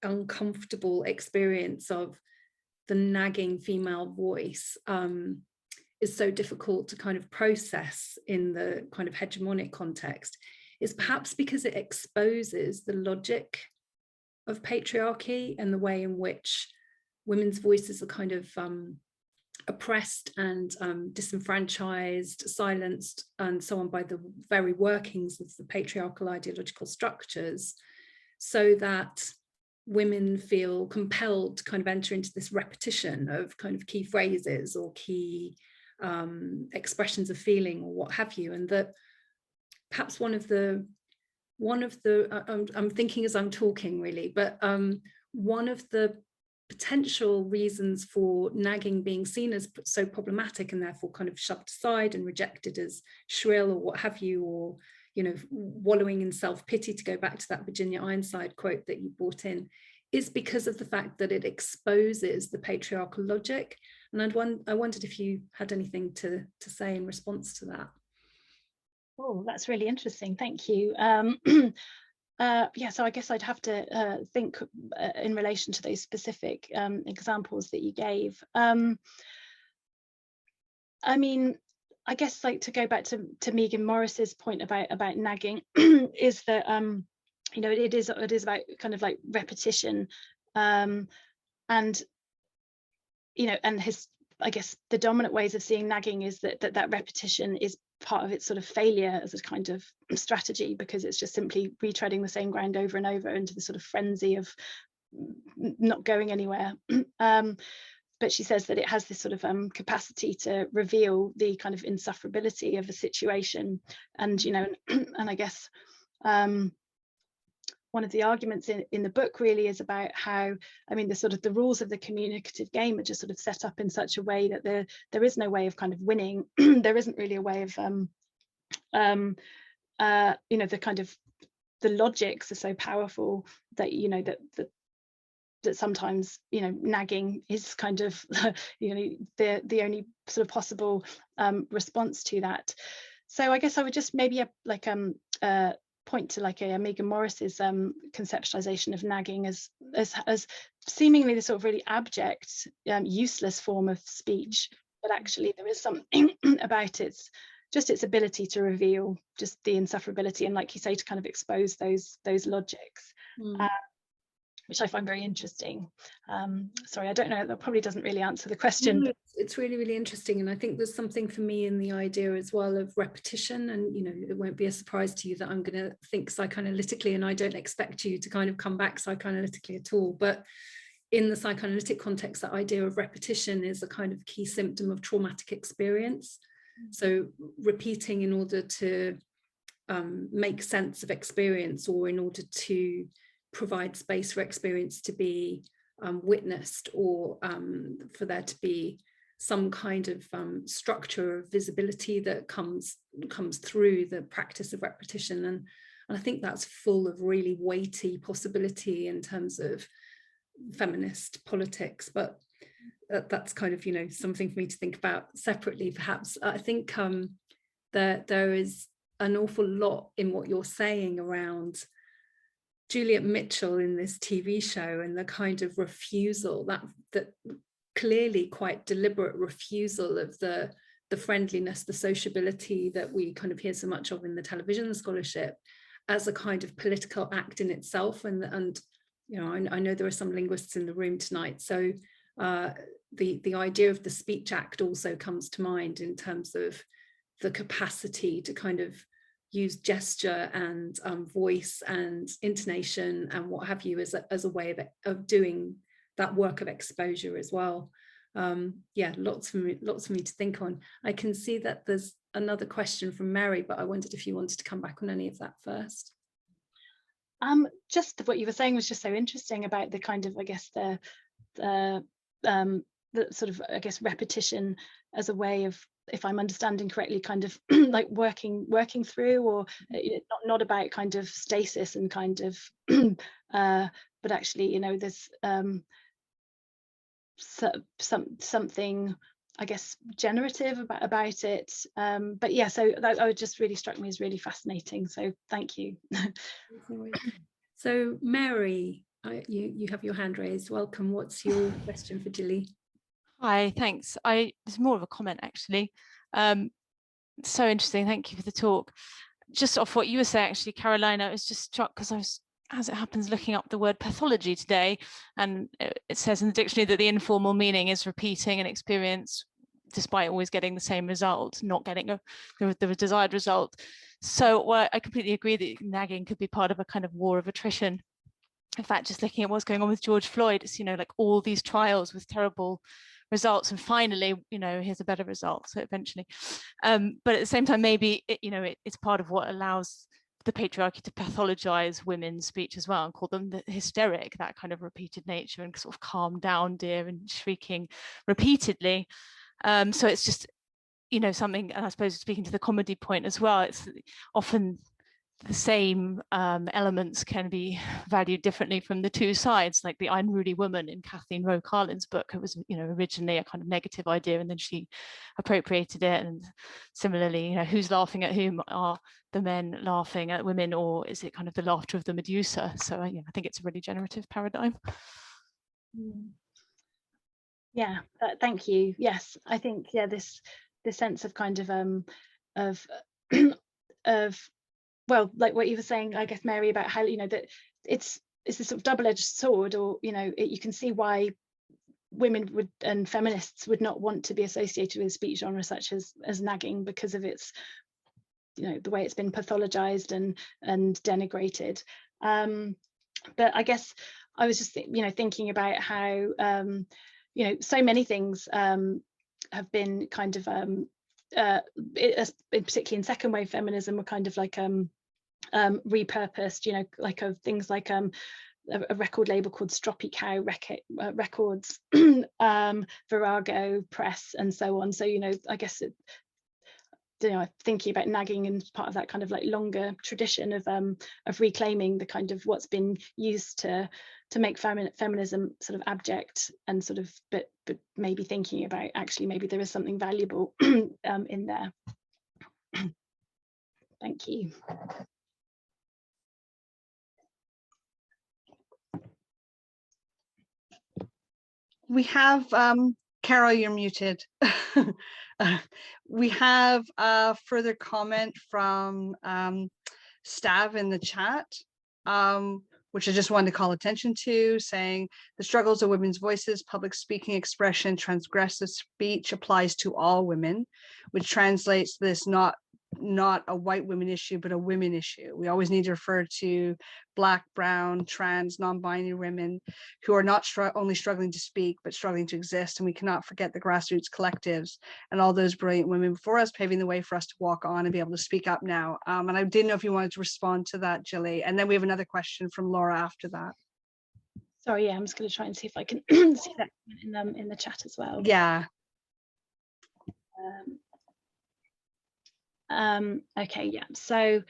uncomfortable experience of the nagging female voice is so difficult to kind of process in the kind of hegemonic context, is perhaps because it exposes the logic of patriarchy and the way in which women's voices are kind of oppressed and disenfranchised, silenced, and so on by the very workings of the patriarchal ideological structures, so that women feel compelled to kind of enter into this repetition of kind of key phrases or key expressions of feeling or what have you. And that perhaps one of the I'm thinking as I'm talking really, but one of the potential reasons for nagging being seen as so problematic and therefore kind of shoved aside and rejected as shrill or what have you, or, you know, wallowing in self-pity, to go back to that Virginia Ironside quote that you brought in, is because of the fact that it exposes the patriarchal logic. And I wondered if you had anything to say in response to that. Oh, that's really interesting. Thank you. Yeah, so I guess I'd have to think in relation to those specific examples that you gave. I mean, I guess, like, to go back to Megan Morris's point about nagging is that you know, it is about kind of like repetition, and you know, and I guess the dominant ways of seeing nagging is that repetition is part of its sort of failure as a kind of strategy, because it's just simply retreading the same ground over and over into the sort of frenzy of not going anywhere. But she says that it has this sort of capacity to reveal the kind of insufferability of a situation. And, you know, and I guess one of the arguments in the book really is about how, I mean, the rules of the communicative game are just sort of set up in such a way that there is no way of kind of winning. There isn't really a way of, you know, the logics are so powerful that, you know, that sometimes, you know, nagging is kind of, you know, the only sort of possible response to that. So I guess I would just maybe like point to like a Megan Morris's conceptualization of nagging as seemingly the sort of really abject, useless form of speech, but actually there is something about its ability to reveal just the insufferability and, like you say, to kind of expose those logics. Which I find very interesting. Sorry, I don't know, that probably doesn't really answer the question. No, it's really, really interesting. And I think there's something for me in the idea as well of repetition. And, you know, it won't be a surprise to you that I'm going to think psychoanalytically, and I don't expect you to kind of come back psychoanalytically at all. But in the psychoanalytic context, that idea of repetition is a kind of key symptom of traumatic experience. So repeating in order to make sense of experience, or in order to provide space for experience to be witnessed, or for there to be some kind of structure of visibility that comes through the practice of repetition. And I think that's full of really weighty possibility in terms of feminist politics, but that's kind of, you know, something for me to think about separately, perhaps. I think there is an awful lot in what you're saying around Juliet Mitchell in this TV show, and the kind of refusal, that clearly quite deliberate refusal of the friendliness, the sociability that we kind of hear so much of in the television scholarship, as a kind of political act in itself. And you know, I know there are some linguists in the room tonight, so the idea of the speech act also comes to mind in terms of the capacity to kind of use gesture and voice and intonation and what have you as a way of doing that work of exposure as well. Yeah, lots for me to think on. I can see that there's another question from Mary, but I wondered if you wanted to come back on any of that first. Just what you were saying was just so interesting about the kind of, I guess, the sort of, I guess, repetition as a way of, if I'm understanding correctly, kind of like working through, or not about kind of stasis and kind of but actually, you know, there's something, I guess, generative about it. But yeah, so that just really struck me as really fascinating. So thank you. So Mary, you have your hand raised. Welcome. What's your question for Jilly? Hi, thanks. It's more of a comment actually. So interesting. Thank you for the talk. Just off what you were saying, actually, Carolina, I was just struck because I was, as it happens, looking up the word pathology today, and it says in the dictionary that the informal meaning is repeating an experience despite always getting the same result, not getting the desired result. So I completely agree that nagging could be part of a kind of war of attrition. In fact, just looking at what's going on with George Floyd, it's, you know, like all these trials with terrible results, and finally, you know, here's a better result. So eventually, but at the same time, maybe it's part of what allows the patriarchy to pathologize women's speech as well and call them the hysteric, that kind of repeated nature, and sort of calm down, dear, and shrieking repeatedly. So it's just, you know, something, and I suppose speaking to the comedy point as well, it's often the same elements can be valued differently from the two sides, like the unruly woman in Kathleen Rowe Carlin's book. It was, you know, originally a kind of negative idea, and then she appropriated it. And similarly, you know, who's laughing at whom? Are the men laughing at women, or is it kind of the laughter of the Medusa? So yeah, I think it's a really generative paradigm. Yeah, thank you. Yes, I think, yeah, this sense of kind of well, like what you were saying, I guess, Mary, about how, you know, that it's this sort of double-edged sword, or, you know, you can see why women would, and feminists would not want to be associated with speech genre such as nagging, because of its, you know, the way it's been pathologized and denigrated. But I guess I was just, you know, thinking about how, you know, so many things have been kind of, particularly in second wave feminism, were kind of like repurposed, you know, like of things like a record label called Stroppy Cow Records, Virago Press, and so on. So, you know, I guess you know, thinking about nagging and part of that kind of like longer tradition of reclaiming the kind of what's been used to make feminism sort of abject, and sort of but maybe thinking about actually maybe there is something valuable in there. Thank you. We have, Carol, you're muted. We have a further comment from Stav in the chat, which I just wanted to call attention to, saying the struggles of women's voices, public speaking, expression, transgressive speech applies to all women, which translates this not a white women issue, but a women issue. We always need to refer to Black, brown, trans, non-binary women who are not only struggling to speak, but struggling to exist. And we cannot forget the grassroots collectives and all those brilliant women before us, paving the way for us to walk on and be able to speak up now. And I didn't know if you wanted to respond to that, Jilly. And then we have another question from Laura after that. Sorry, yeah, I'm just going to try and see if I can see that in the chat as well. Yeah. Okay, yeah, so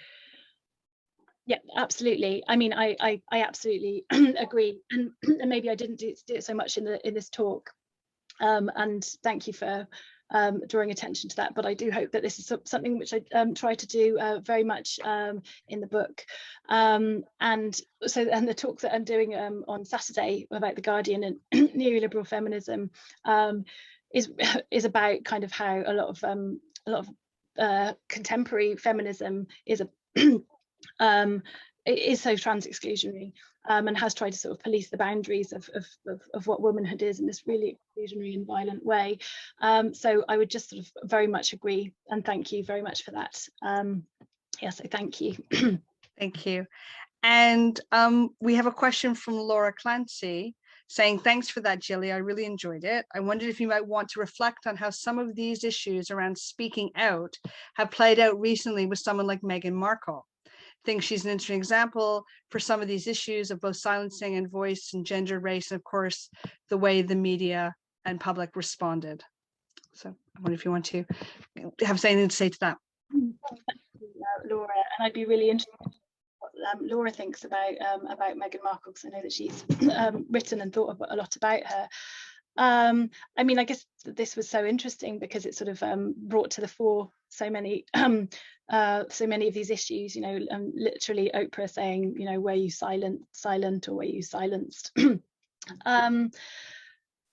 yeah, absolutely. I mean, I absolutely agree, and maybe I didn't do it so much in this talk, and thank you for drawing attention to that. But I do hope that this is something which I try to do very much in the book, and the talk that I'm doing on Saturday about the Guardian and neoliberal feminism is about kind of how a lot of contemporary feminism is so trans exclusionary, and has tried to sort of police the boundaries of what womanhood is in this really exclusionary and violent way. So I would just sort of very much agree, and thank you very much for that. Yeah, so thank you. Thank you. And we have a question from Laura Clancy saying, thanks for that, Jilly. I really enjoyed it. I wondered if you might want to reflect on how some of these issues around speaking out have played out recently with someone like Meghan Markle. I think she's an interesting example for some of these issues of both silencing and voice and gender, race, and of course, the way the media and public responded. So I wonder if you want to have something to say to that. Thank you, Laura, and I'd be really interested in Laura thinks about Meghan Markle, because I know that she's written and thought a lot about her. I mean, I guess this was so interesting because it sort of brought to the fore so many of these issues, you know, literally Oprah saying, you know, were you silent or were you silenced?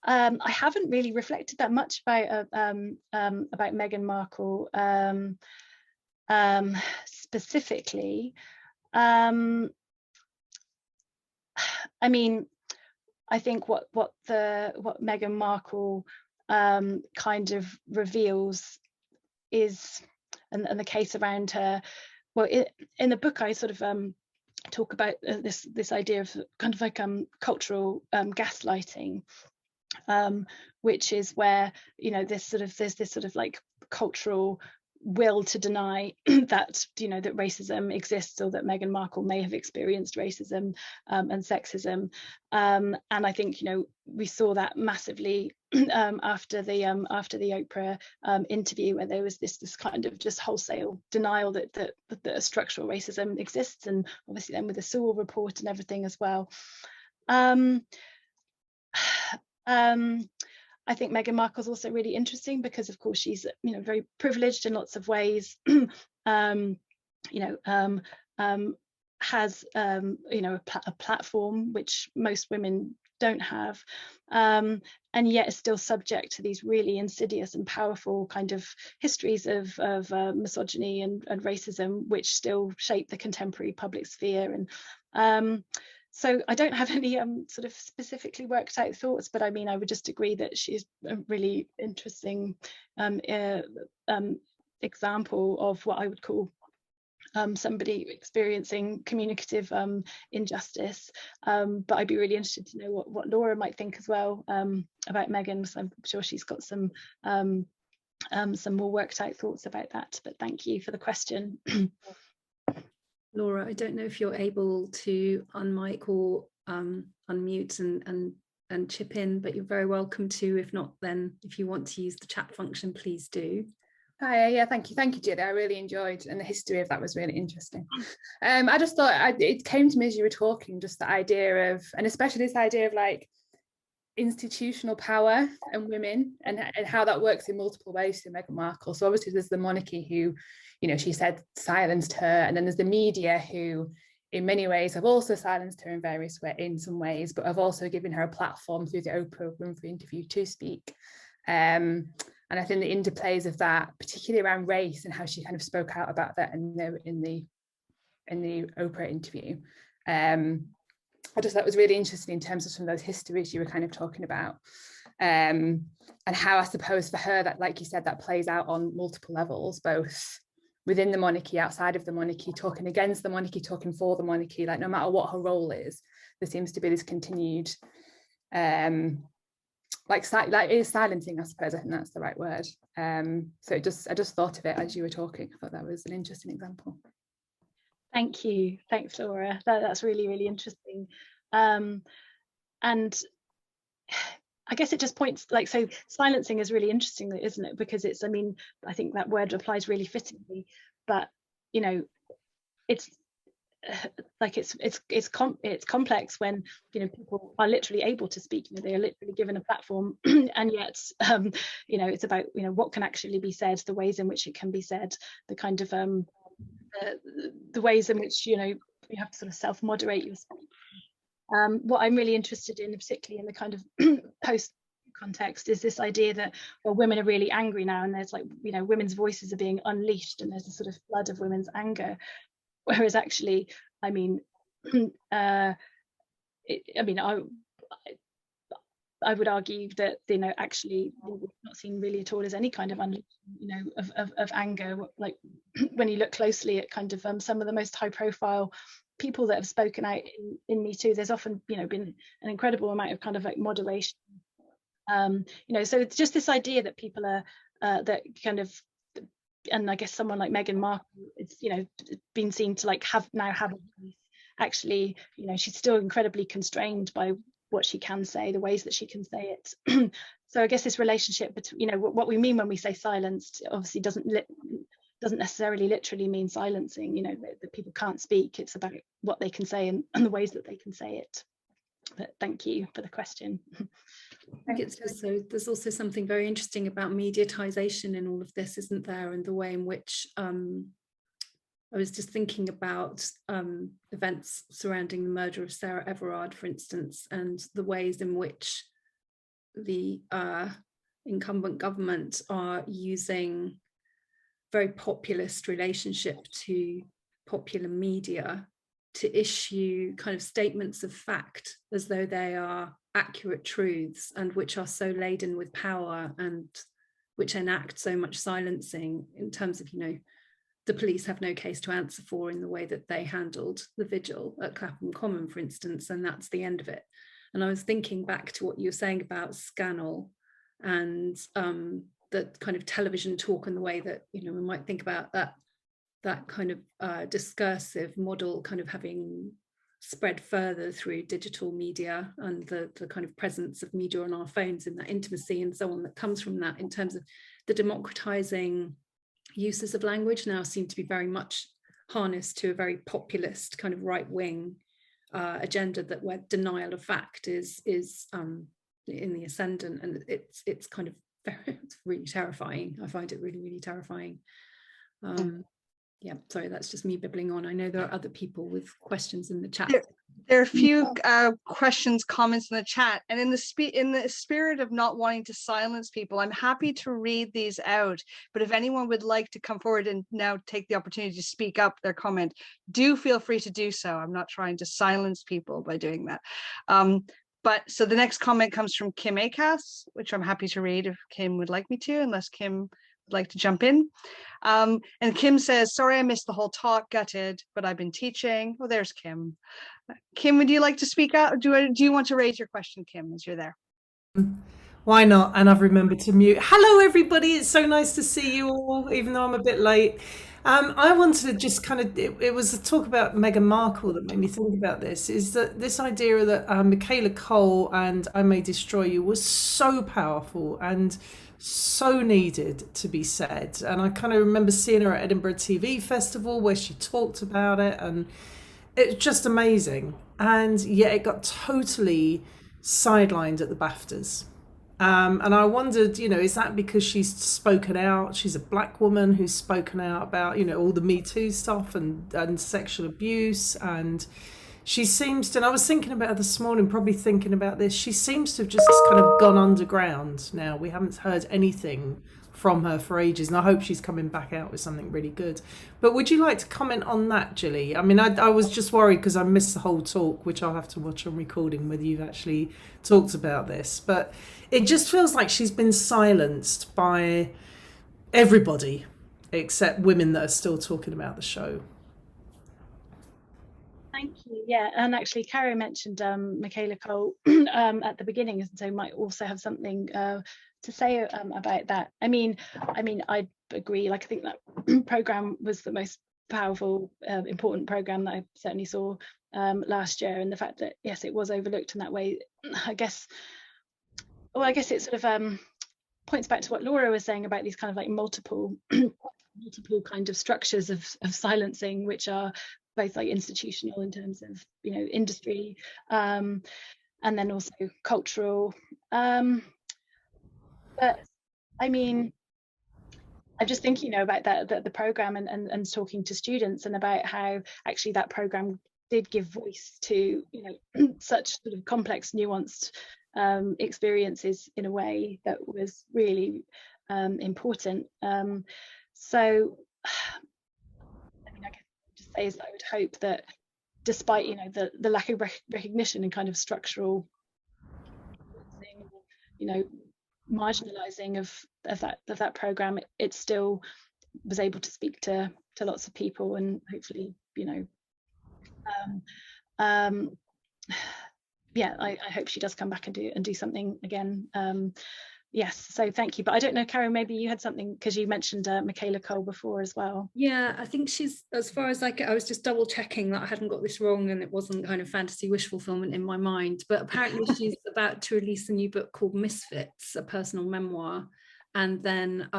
I haven't really reflected that much about Meghan Markle specifically. I mean, I think what Meghan Markle kind of reveals is, and the case around her. Well, in the book, I sort of talk about this idea of kind of like cultural gaslighting, which is where, you know, there's this sort of like cultural will to deny that, you know, that racism exists, or that Meghan Markle may have experienced racism and sexism, and I think, you know, we saw that massively after the Oprah interview, where there was this kind of just wholesale denial that structural racism exists, and obviously then with the Sewell report and everything as well. I think Meghan Markle's also really interesting because, of course, she's, you know, very privileged in lots of ways. You know, has you know, a platform which most women don't have, and yet is still subject to these really insidious and powerful kind of histories of misogyny and racism, which still shape the contemporary public sphere. And so I don't have any sort of specifically worked out thoughts, but I mean, I would just agree that she's a really interesting example of what I would call somebody experiencing communicative injustice. But I'd be really interested to know what Laura might think as well about Meghan, so I'm sure she's got some more worked out thoughts about that. But thank you for the question. Laura, I don't know if you're able to unmic or unmute and chip in, but you're very welcome to. If not, then if you want to use the chat function, please do. Hi, yeah, thank you, Jilly. I really enjoyed, and the history of that was really interesting. I just thought it came to me as you were talking, just the idea of, and especially this idea of like institutional power and women, and how that works in multiple ways through Meghan Markle. So obviously there's the monarchy who, you know, she said silenced her, and then there's the media who in many ways have also silenced her in some ways, but have also given her a platform through the Oprah Winfrey interview to speak. And I think the interplays of that, particularly around race and how she kind of spoke out about that in the Oprah interview, I just thought it was really interesting in terms of some of those histories you were kind of talking about, and how I suppose for her that, like you said, that plays out on multiple levels, both within the monarchy, outside of the monarchy, talking against the monarchy, talking for the monarchy. Like no matter what her role is, there seems to be this continued like it is silencing, I suppose. I think that's the right word. So I just thought of it as you were talking. I thought that was an interesting example. Thank you. Thanks, Laura. That's really, really interesting. And I guess it just points, like, so silencing is really interesting, isn't it? Because it's, I mean, I think that word applies really fittingly, but, you know, it's like it's complex when, you know, people are literally able to speak, you know, they are literally given a platform, and yet you know, it's about, you know, what can actually be said, the ways in which it can be said, the kind of the ways in which, you know, you have to sort of self-moderate your speech. What I'm really interested in, particularly in the kind of post context, is this idea that, well, women are really angry now, and there's like, you know, women's voices are being unleashed, and there's a sort of flood of women's anger. Whereas actually, I mean, I would argue that, you know, actually we've not seen really at all as any kind of unleashing, you know, of anger. Like when you look closely at kind of some of the most high profile people that have spoken out in Me Too, there's often, you know, been an incredible amount of kind of like moderation. You know, so it's just this idea that people are that kind of, and I guess someone like Meghan Markle, it's, you know, been seen to like have a voice. Actually, you know, she's still incredibly constrained by what she can say, the ways that she can say it. So I guess this relationship between, you know, what we mean when we say silenced obviously doesn't doesn't necessarily literally mean silencing, you know, that people can't speak. It's about what they can say and the ways that they can say it. But thank you for the question. I think it's also, there's also something very interesting about mediatization in all of this, isn't there? And the way in which I was just thinking about events surrounding the murder of Sarah Everard, for instance, and the ways in which the incumbent government are using very populist relationship to popular media to issue kind of statements of fact as though they are accurate truths, and which are so laden with power and which enact so much silencing in terms of, you know, the police have no case to answer for in the way that they handled the vigil at Clapham Common, for instance, and that's the end of it. And I was thinking back to what you were saying about Scannell and the kind of television talk and the way that, you know, we might think about that kind of discursive model kind of having spread further through digital media and the kind of presence of media on our phones and that intimacy and so on that comes from that, in terms of the democratizing uses of language now seem to be very much harnessed to a very populist kind of right-wing agenda, that where denial of fact is in the ascendant, and it's kind of it's really terrifying. I find it really, really terrifying. Yeah, sorry, that's just me bibbling on. I know there are other people with questions in the chat. There are a few questions, comments in the chat, and in the spirit of not wanting to silence people, I'm happy to read these out. But if anyone would like to come forward and now take the opportunity to speak up their comment, do feel free to do so. I'm not trying to silence people by doing that. But so the next comment comes from Kim Acas, which I'm happy to read if Kim would like me to, unless Kim would like to jump in. And Kim says, sorry, I missed the whole talk, gutted, but I've been teaching. Oh, there's Kim. Kim, would you like to speak out? Do you want to raise your question, Kim, as you're there? Why not? And I've remembered to mute. Hello, everybody. It's so nice to see you all, even though I'm a bit late. I wanted to just kind of, it was a talk about Meghan Markle that made me think about this, is that this idea that Michaela Cole and I May Destroy You was so powerful and so needed to be said. And I kind of remember seeing her at Edinburgh TV Festival where she talked about it, and it's just amazing. And yet it got totally sidelined at the BAFTAs. And I wondered, you know, is that because she's spoken out? She's a black woman who's spoken out about, you know, all the Me Too stuff and sexual abuse. And she seems to, and I was thinking about her this morning, probably thinking about this, she seems to have just kind of gone underground now. We haven't heard anything from her for ages, and I hope she's coming back out with something really good. But would you like to comment on that, Jilly? I mean, I was just worried because I missed the whole talk, which I'll have to watch on recording, whether you've actually talked about this. But it just feels like she's been silenced by everybody except women that are still talking about the show. Thank you. Yeah, and actually Carrie mentioned Michaela Cole at the beginning, and so might also have something to say about that. I mean, I agree. Like, I think that program was the most powerful, important program that I certainly saw last year, and the fact that yes, it was overlooked in that way. I guess it sort of points back to what Laura was saying about these kind of like multiple kind of structures of silencing, which are both like institutional in terms of, you know, industry, and then also cultural. But I mean, I'm just thinking, you know, about the program and talking to students, and about how actually that program did give voice to, you know, such sort of complex, nuanced experiences in a way that was really important. So I mean, I guess just say is that I would hope that despite, you know, the lack of recognition and kind of structural, you know, marginalizing of that program, it still was able to speak to lots of people, and hopefully, you know, yeah, I hope she does come back and do something again. Yes, so thank you. But I don't know, Karen, maybe you had something, because you mentioned Michaela Cole before as well. Yeah, I think she's, as far as I was just double checking that I hadn't got this wrong and it wasn't kind of fantasy wish fulfillment in my mind, but apparently she's about to release a new book called Misfits, a personal memoir. And then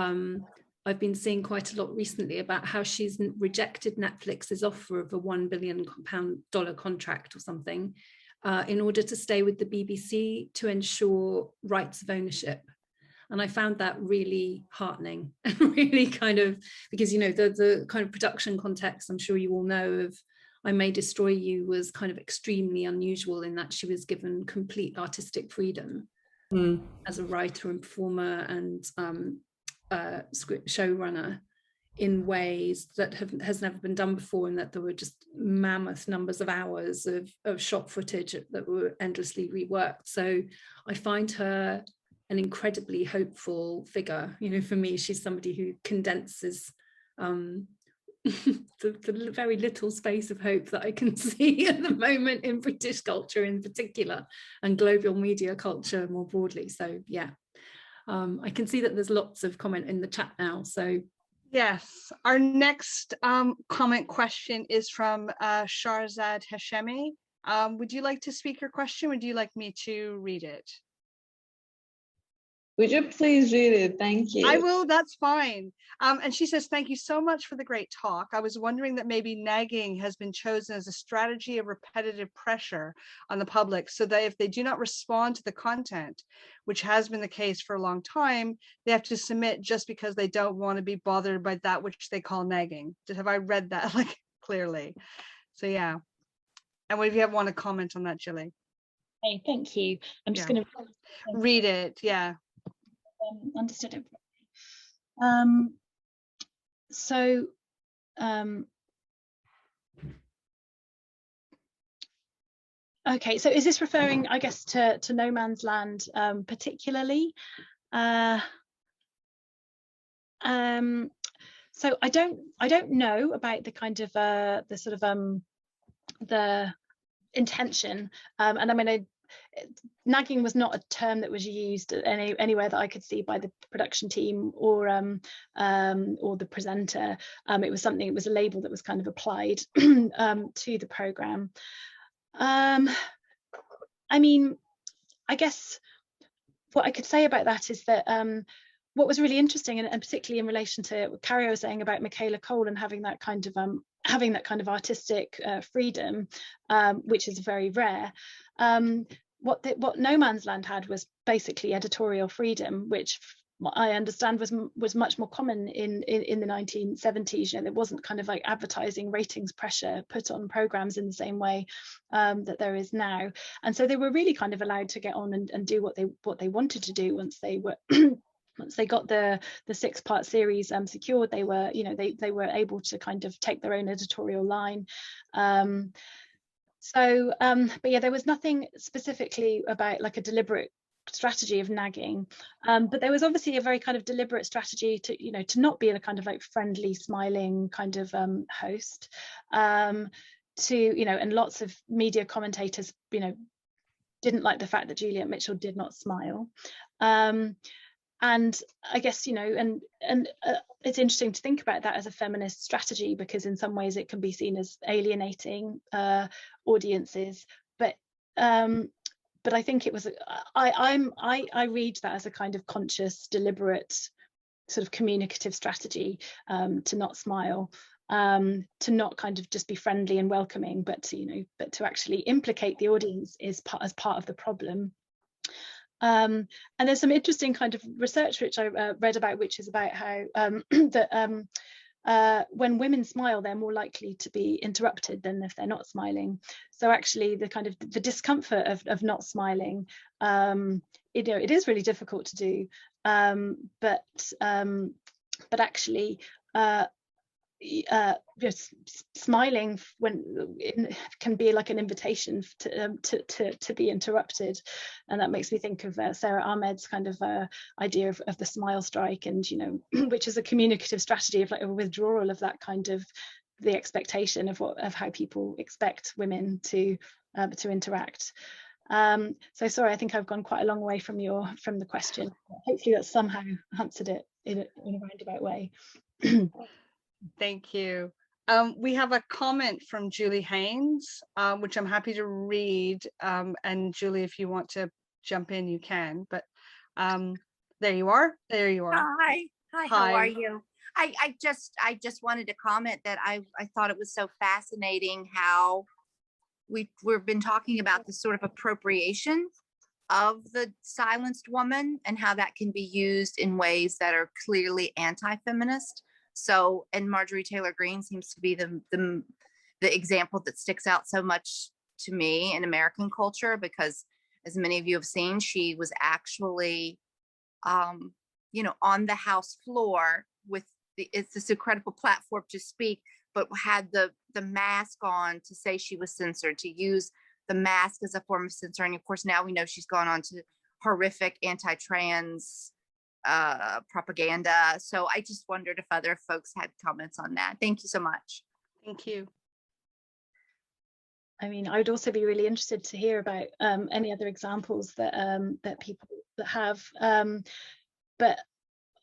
I've been seeing quite a lot recently about how she's rejected Netflix's offer of a $1 billion contract or something in order to stay with the BBC to ensure rights of ownership. And I found that really heartening and really kind of, because, you know, the kind of production context, I'm sure you all know, of I May Destroy You was kind of extremely unusual in that she was given complete artistic freedom as a writer and performer and script showrunner in ways that has never been done before, and that there were just mammoth numbers of hours of shot footage that were endlessly reworked. So I find her an incredibly hopeful figure. You know, for me, she's somebody who condenses the very little space of hope that I can see at the moment in British culture in particular, and global media culture more broadly. So yeah, I can see that there's lots of comment in the chat now. So yes, our next comment question is from Sharzad Hashemi. Would you like to speak your question? Would you like me to read it? Would you please read it? Thank you. I will, that's fine. And she says, thank you so much for the great talk. I was wondering that maybe nagging has been chosen as a strategy of repetitive pressure on the public, so that if they do not respond to the content, which has been the case for a long time, they have to submit just because they don't want to be bothered by that which they call nagging. Have I read that like clearly? So yeah. And what if you want to comment on that, Jilly? Hey, thank you. I'm just going to read it. Yeah. Understood it. Okay, so is this referring, I guess, to No Man's Land particularly? So I don't know about the kind of the sort of the intention, and I mean, nagging was not a term that was used anywhere that I could see by the production team or the presenter. It was something, it was a label that was kind of applied to the programme. I mean, I guess what I could say about that is that what was really interesting, and particularly in relation to what Carrie was saying about Michaela Cole and having that kind of artistic freedom, which is very rare. What No Man's Land had was basically editorial freedom, which I understand was much more common in the 1970s. You know, there wasn't kind of like advertising ratings pressure put on programs in the same way that there is now, and so they were really kind of allowed to get on and do what they wanted to do once they were. Once they got the 6-part series secured, they were, you know, they were able to kind of take their own editorial line. But yeah, there was nothing specifically about like a deliberate strategy of nagging, but there was obviously a very kind of deliberate strategy to, you know, to not be a kind of like friendly, smiling kind of host. To, you know, and lots of media commentators, you know, didn't like the fact that Juliet Mitchell did not smile. And I guess, you know, and it's interesting to think about that as a feminist strategy, because in some ways it can be seen as alienating audiences. But I think it was, I read that as a kind of conscious, deliberate sort of communicative strategy to not smile, to not kind of just be friendly and welcoming, but to, you know, but to actually implicate the audience as part of the problem. And there's some interesting kind of research which I read about, which is about how that when women smile, they're more likely to be interrupted than if they're not smiling. So actually, the kind of the discomfort of not smiling, you know, it is really difficult to do, but actually. Just smiling can be like an invitation to be interrupted, and that makes me think of Sarah Ahmed's kind of idea of the smile strike, and, you know, which is a communicative strategy of like a withdrawal of that kind of the expectation of how people expect women to interact. So sorry, I think I've gone quite a long way from the question. Hopefully that somehow answered it in a roundabout way. Thank you. We have a comment from Julie Haynes, which I'm happy to read. And Julie, if you want to jump in, you can. But there you are. There you are. Hi. How are you? I just wanted to comment that I thought it was so fascinating how we've been talking about this sort of appropriation of the silenced woman and how that can be used in ways that are clearly anti-feminist. So, and Marjorie Taylor Greene seems to be the example that sticks out so much to me in American culture, because as many of you have seen, she was actually, you know, on the House floor with it's this incredible platform to speak, but had the mask on to say she was censored, to use the mask as a form of censoring. Of course, now we know she's gone on to horrific anti-trans propaganda. So I just wondered if other folks had comments on that. Thank you so much. Thank you. I mean, I would also be really interested to hear about any other examples that that people that have. But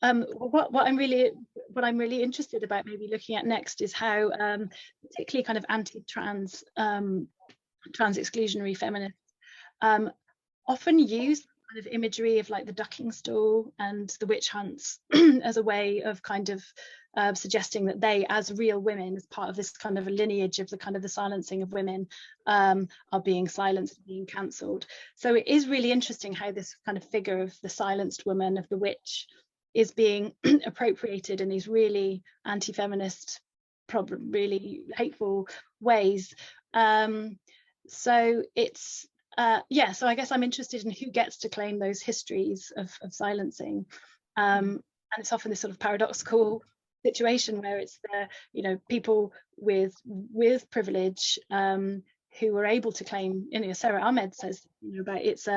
what I'm really interested about maybe looking at next is how particularly kind of anti-trans trans exclusionary feminists often use kind of imagery of like the ducking stool and the witch hunts as a way of kind of suggesting that they, as real women, as part of this kind of a lineage of the kind of the silencing of women, are being silenced, being cancelled. So it is really interesting how this kind of figure of the silenced woman, of the witch, is being appropriated in these really anti-feminist, really hateful ways. So it's yeah, so I guess I'm interested in who gets to claim those histories of silencing, and it's often this sort of paradoxical situation where it's the, you know, people with privilege who are able to claim, you know, Sarah Ahmed says, you know, about it's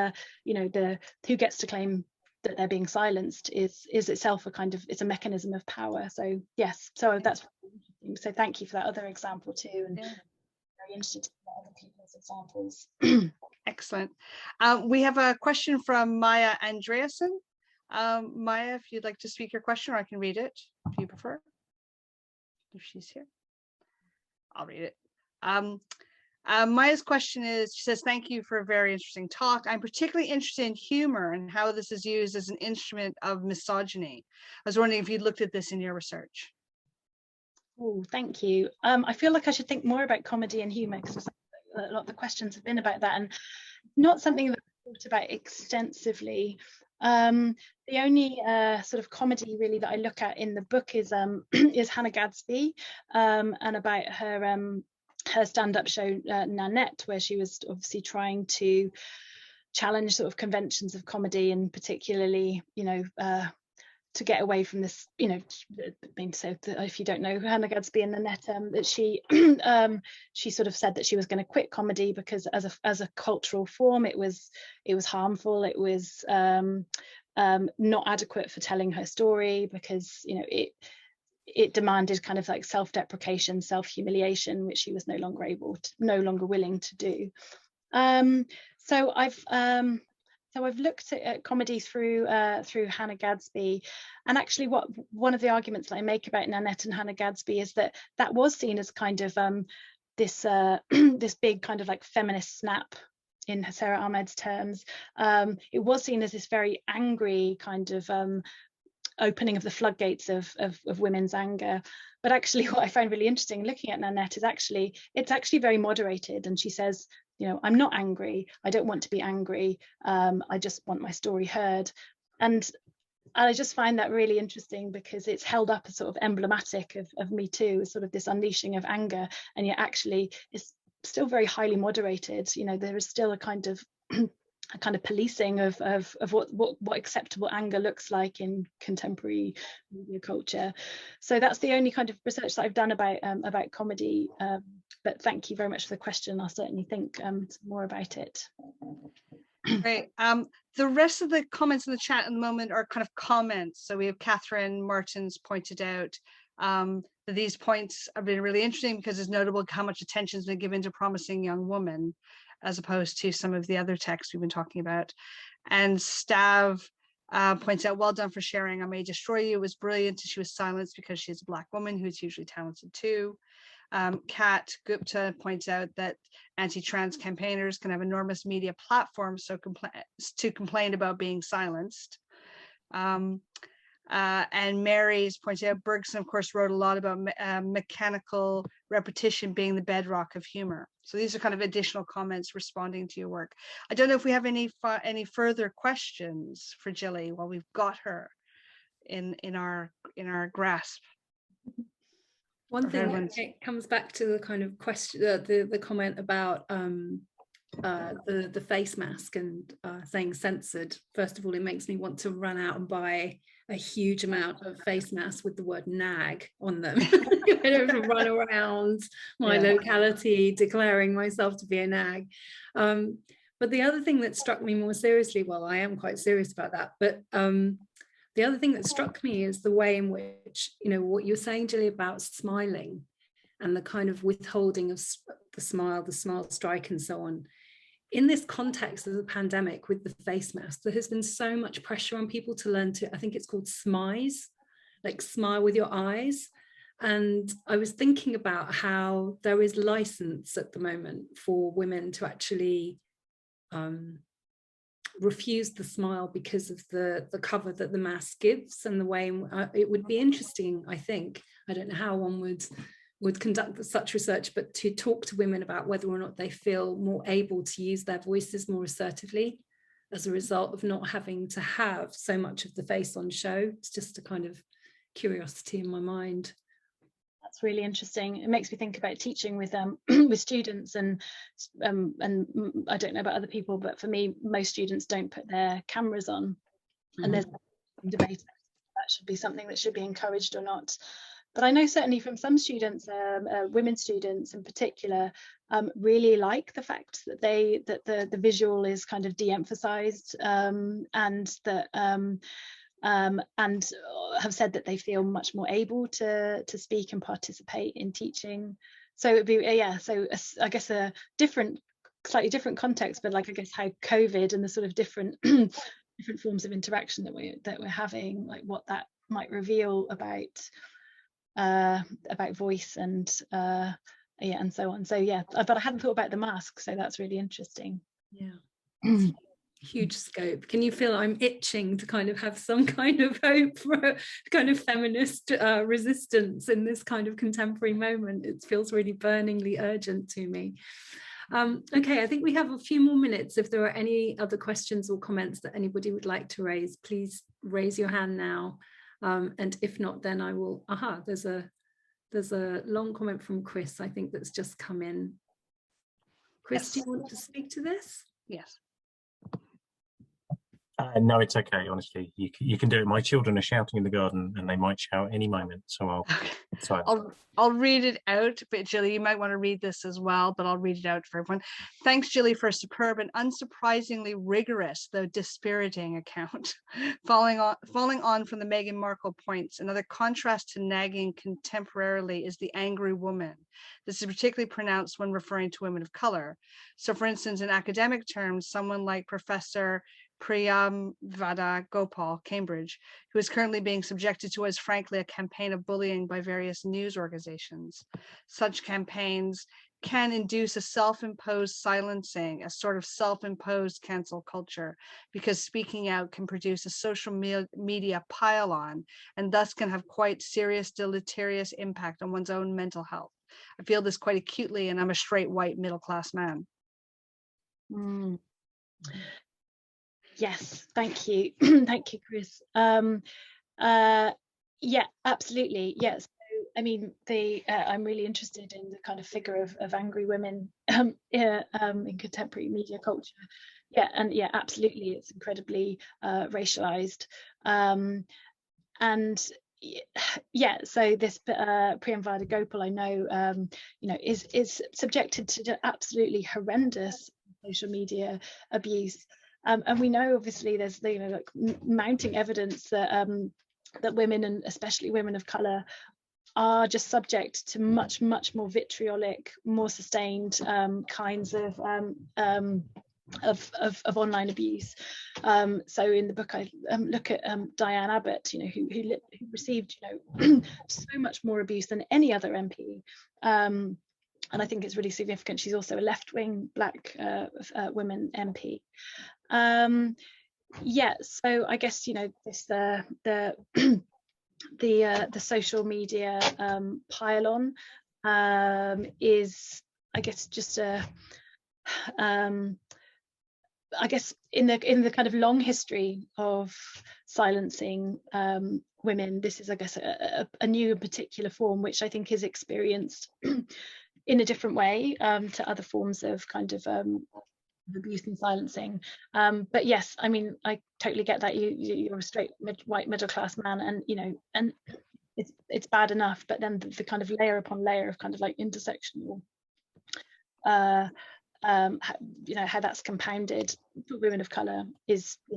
you know, the who gets to claim that they're being silenced is itself a kind of, it's a mechanism of power. So yes, so that's interesting. So thank you for that other example too, and very interested in other people's examples. Excellent. We have a question from Maya Andreasen. Maya, if you'd like to speak your question, or I can read it if you prefer. If she's here, I'll read it. Maya's question is, she says, thank you for a very interesting talk. I'm particularly interested in humor and how this is used as an instrument of misogyny. I was wondering if you looked at this in your research. Oh, thank you. I feel like I should think more about comedy and humor, because a lot of the questions have been about that, and not something that I've thought about extensively. The only sort of comedy really that I look at in the book is Hannah Gadsby, and about her stand-up show Nanette, where she was obviously trying to challenge sort of conventions of comedy, and particularly, you know, to get away from this, you know, I mean, so if you don't know Hannah Gadsby and Nanette, that she she sort of said that she was going to quit comedy because as a cultural form it was harmful, it was not adequate for telling her story, because, you know, it demanded kind of like self-deprecation, self-humiliation, which she was no longer willing to do. So I've looked at comedy through Hannah Gadsby, and actually one of the arguments that I make about Nanette and Hannah Gadsby is that was seen as kind of this this big kind of like feminist snap in Sarah Ahmed's terms. It was seen as this very angry kind of opening of the floodgates of women's anger. But actually what I find really interesting looking at Nanette is it's actually very moderated, and she says, you know, I'm not angry, I don't want to be angry, I just want my story heard. And I just find that really interesting, because it's held up as sort of emblematic of Me Too, as sort of this unleashing of anger, and yet actually it's still very highly moderated. You know, there is still a kind of policing of what acceptable anger looks like in contemporary media culture. So that's the only kind of research that I've done about comedy. But thank you very much for the question. I'll certainly think some more about it. Great. The rest of the comments in the chat at the moment are kind of comments. So we have Catherine Martins pointed out that these points have been really interesting, because it's notable how much attention has been given to promising young woman, as opposed to some of the other texts we've been talking about. And Stav points out, well done for sharing I May Destroy You. It was brilliant. She was silenced because she's a Black woman who's hugely talented too. Kat Gupta points out that anti-trans campaigners can have enormous media platforms to complain about being silenced. And Mary's pointing out, Bergson, of course, wrote a lot about mechanical repetition being the bedrock of humor. So these are kind of additional comments responding to your work. I don't know if we have any further questions for Jilly while we've got her in our grasp. One thing that comes back to the kind of question, the comment about the face mask and saying censored. First of all, it makes me want to run out and buy a huge amount of face masks with the word nag on them. I don't run around my locality declaring myself to be a nag. But the other thing that struck me more seriously, well, I am quite serious about that, but the other thing that struck me is the way in which, you know, what you're saying, Jilly, about smiling and the kind of withholding of the smile strike and so on. In this context of the pandemic with the face mask, there has been so much pressure on people to learn to, I think it's called smize, like smile with your eyes. And I was thinking about how there is license at the moment for women to actually refuse the smile because of the cover that the mask gives, and the way it would be interesting, I think, I don't know how one would conduct such research, but to talk to women about whether or not they feel more able to use their voices more assertively as a result of not having to have so much of the face on show. It's just a kind of curiosity in my mind. That's really interesting. It makes me think about teaching with with students, and I don't know about other people, but for me, most students don't put their cameras on, and there's a debate that should be something that should be encouraged or not. But I know certainly from some students, women students in particular, really like the fact that the visual is kind of de-emphasized, and that and have said that they feel much more able to speak and participate in teaching. So it'd be so I guess a slightly different context, but like I guess how COVID and the sort of different different forms of interaction that we're having, like what that might reveal about voice and and so on. So but I hadn't thought about the mask, so that's really interesting. Huge scope. Can you feel I'm itching to kind of have some kind of hope for a kind of feminist resistance in this kind of contemporary moment? It feels really burningly urgent to me. Okay, I think we have a few more minutes. If there are any other questions or comments that anybody would like to raise, please raise your hand now. And if not, then I will. There's a long comment from Chris, I think, that's just come in. Chris, do you want to speak to this? Yes. No, it's okay. Honestly, you can do it. My children are shouting in the garden, and they might shout any moment. So I'll read it out. But Jilly, you might want to read this as well. But I'll read it out for everyone. Thanks, Jilly, for a superb and unsurprisingly rigorous, though dispiriting account. Following on from the Meghan Markle points, another contrast to nagging contemporarily is the angry woman. This is particularly pronounced when referring to women of color. So, for instance, in academic terms, someone like Professor Priyamvada Gopal, Cambridge, who is currently being subjected to what is frankly a campaign of bullying by various news organizations. Such campaigns can induce a self-imposed silencing, a sort of self-imposed cancel culture, because speaking out can produce a social media pile-on and thus can have quite serious deleterious impact on one's own mental health. I feel this quite acutely, and I'm a straight white middle-class man. Yes, thank you. Thank you, Chris. Yeah, absolutely. Yes. So, I mean, I'm really interested in the kind of figure of angry women in contemporary media culture. Yeah, and absolutely, it's incredibly racialized. And so this Priyamvada Gopal, I know, is subjected to absolutely horrendous social media abuse. And we know, obviously, there's like mounting evidence that that women, and especially women of colour, are just subject to much more vitriolic, more sustained kinds of online abuse. So in the book, I look at Diane Abbott, who received so much more abuse than any other MP. And I think it's really significant. She's also a left-wing Black women MP. Yeah, so I guess, you know, this the social media pile-on is, I guess, just a I guess in the kind of long history of silencing women, this is, I guess, a new and particular form, which I think is experienced in a different way to other forms of kind of abuse and silencing. But yes, I mean, I totally get that you're a straight white middle class man, and you know, and it's bad enough, but then the kind of layer upon layer of kind of like intersectional you know, how that's compounded for women of color is, you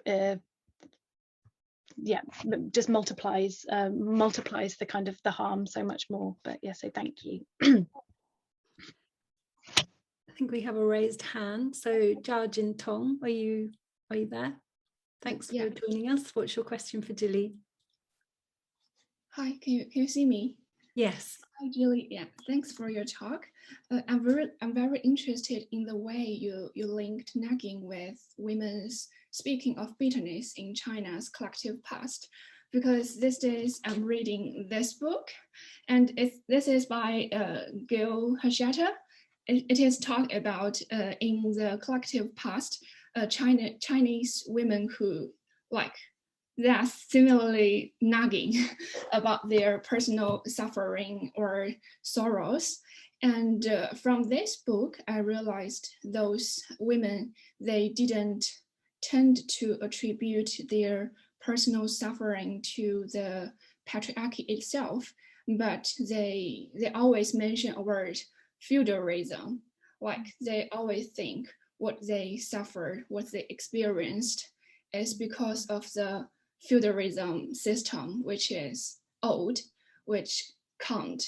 know, yeah, just multiplies the kind of the harm so much more. But yeah, so thank you. I think we have a raised hand. So Jia Jin Tong, are you there? Thanks for joining us. What's your question for Jilly? Hi, can you see me? Yes. Hi, Jilly. Yeah, thanks for your talk. I'm very interested in the way you linked nagging with women's speaking of bitterness in China's collective past, because these days I'm reading this book, and this is by Gil Hachetta. It is talked about in the collective past, Chinese women who they are similarly nagging about their personal suffering or sorrows. And from this book, I realized those women, they didn't tend to attribute their personal suffering to the patriarchy itself, but they always mention a word, feudalism. Like they always think what they suffered, what they experienced is because of the feudalism system, which is old, which can't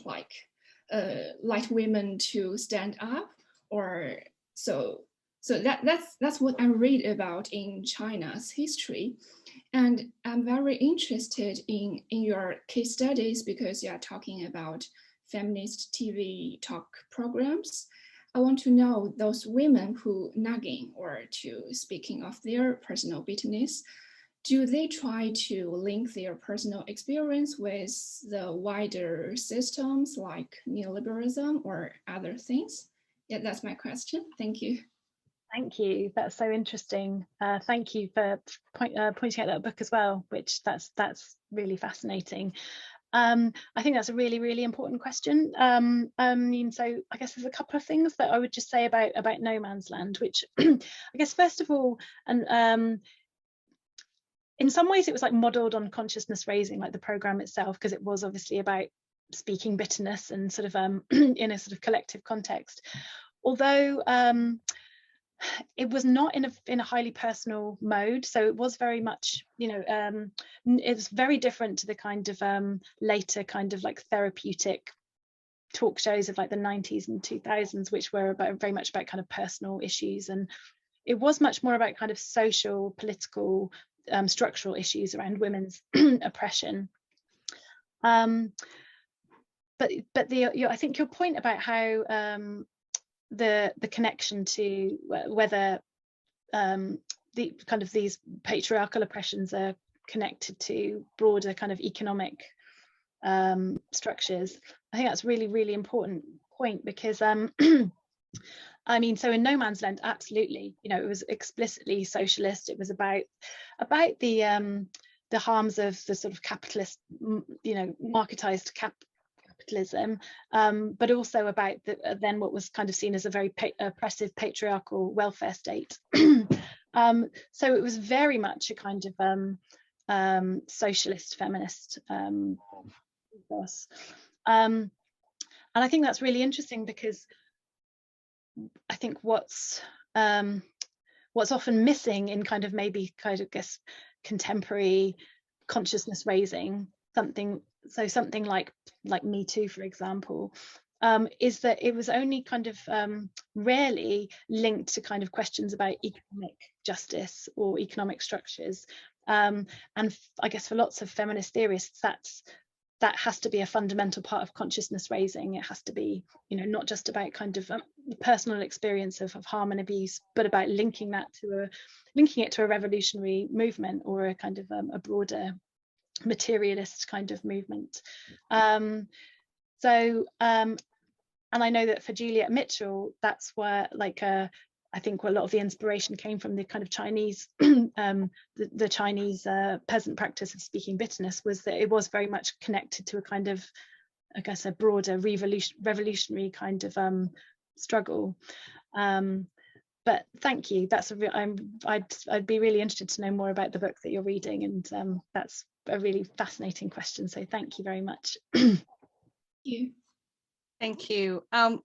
like women to stand up, or so that's what I read about in China's history. And I'm very interested in your case studies because you are talking about feminist TV talk programs. I want to know those women who nagging or to speaking of their personal bitterness, do they try to link their personal experience with the wider systems like neoliberalism or other things? Yeah, that's my question. Thank you. Thank you. That's so interesting. Thank you for pointing out that book as well, which that's really fascinating. I think that's a really, really important question. I mean, so I guess there's a couple of things that I would just say about No Man's Land, which I guess first of all, and in some ways it was like modeled on consciousness raising, like the program itself, because it was obviously about speaking bitterness and sort of in a sort of collective context. Although it was not in a highly personal mode, so it was very much, you know, it was very different to the kind of later kind of like therapeutic talk shows of like the 90s and 2000s, which were very much about kind of personal issues, and it was much more about kind of social, political, structural issues around women's oppression. But I think your point about how the connection to whether the kind of these patriarchal oppressions are connected to broader kind of economic structures, I think that's really, really important point, because I mean, so in No Man's Land, absolutely, you know, it was explicitly socialist. It was about the harms of the sort of capitalist, you know, marketized capitalism, but also about then what was kind of seen as a very oppressive patriarchal welfare state. So it was very much a kind of socialist feminist ethos. And I think that's really interesting, because I think what's often missing in kind of maybe kind of, I guess, contemporary consciousness raising, something like Me Too, for example, is that it was only kind of rarely linked to kind of questions about economic justice or economic structures. And I guess for lots of feminist theorists, that has to be a fundamental part of consciousness raising. It has to be, you know, not just about kind of personal experience of harm and abuse, but about linking it to a revolutionary movement or a kind of a broader materialist kind of movement. And I know that for Juliet Mitchell, that's where, like, I think a lot of the inspiration came from the kind of Chinese, the Chinese peasant practice of speaking bitterness, was that it was very much connected to a kind of, I guess, a broader revolutionary kind of struggle. But thank you. That's I'd be really interested to know more about the book that you're reading, and that's a really fascinating question. So thank you very much. Thank you. Thank you.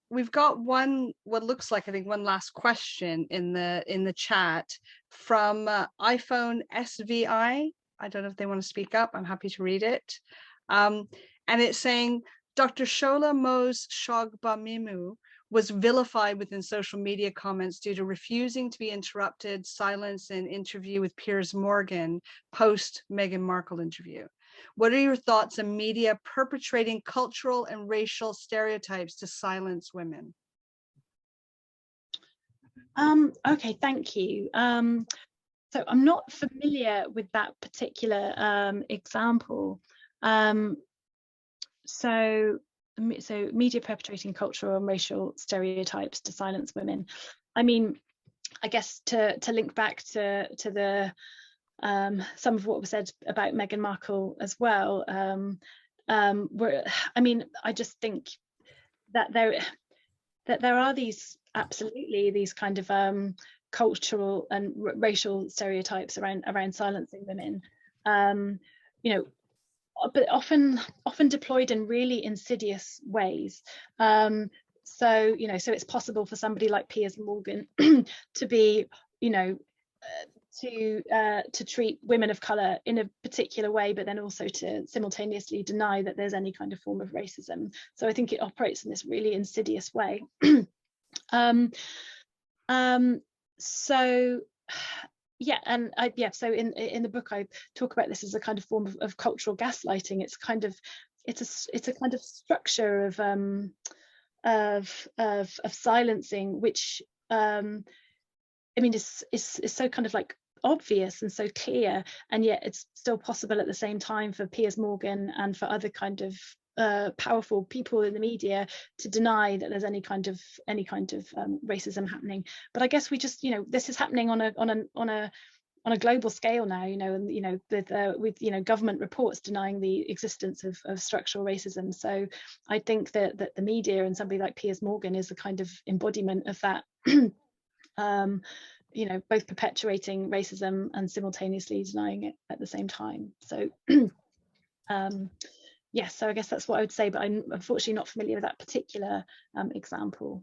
We've got what looks like, I think, one last question in the chat from iPhone SVI. I don't know if they want to speak up. I'm happy to read it. And it's saying, Dr. Shola Mose Shogbamimu was vilified within social media comments due to refusing to be interrupted, silenced in an interview with Piers Morgan post Meghan Markle interview. What are your thoughts on media perpetrating cultural and racial stereotypes to silence women? Okay, thank you. So I'm not familiar with that particular example. So media perpetrating cultural and racial stereotypes to silence women. I mean, I guess to link back to the some of what was said about Meghan Markle as well. I mean, I just think that there are these kind of cultural and racial stereotypes around silencing women. You know, but often deployed in really insidious ways. So, you know, so it's possible for somebody like Piers Morgan to be, you know, to treat women of colour in a particular way, but then also to simultaneously deny that there's any kind of form of racism. So I think it operates in this really insidious way. So yeah, and so in the book I talk about this as a kind of form of cultural gaslighting. It's a kind of structure of silencing, which I mean is so kind of like obvious and so clear, and yet it's still possible at the same time for Piers Morgan and for other kind of powerful people in the media to deny that there's any kind of racism happening. But I guess we just, you know, this is happening on a global scale now, you know, and you know with you know government reports denying the existence of structural racism. So I think that the media and somebody like Piers Morgan is a kind of embodiment of that. You know, both perpetuating racism and simultaneously denying it at the same time. So yes, so I guess that's what I would say, but I'm unfortunately not familiar with that particular example.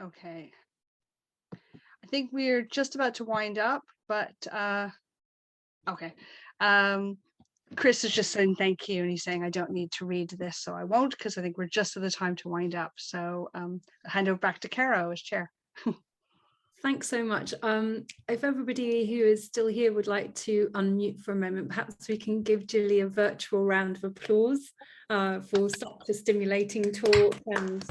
Okay. I think we're just about to wind up, but okay. Chris is just saying thank you, and he's saying I don't need to read this, so I won't, because I think we're just at the time to wind up. So I'll hand over back to Caro as chair. Thanks so much. If everybody who is still here would like to unmute for a moment, perhaps we can give Jilly a virtual round of applause for such a stimulating talk and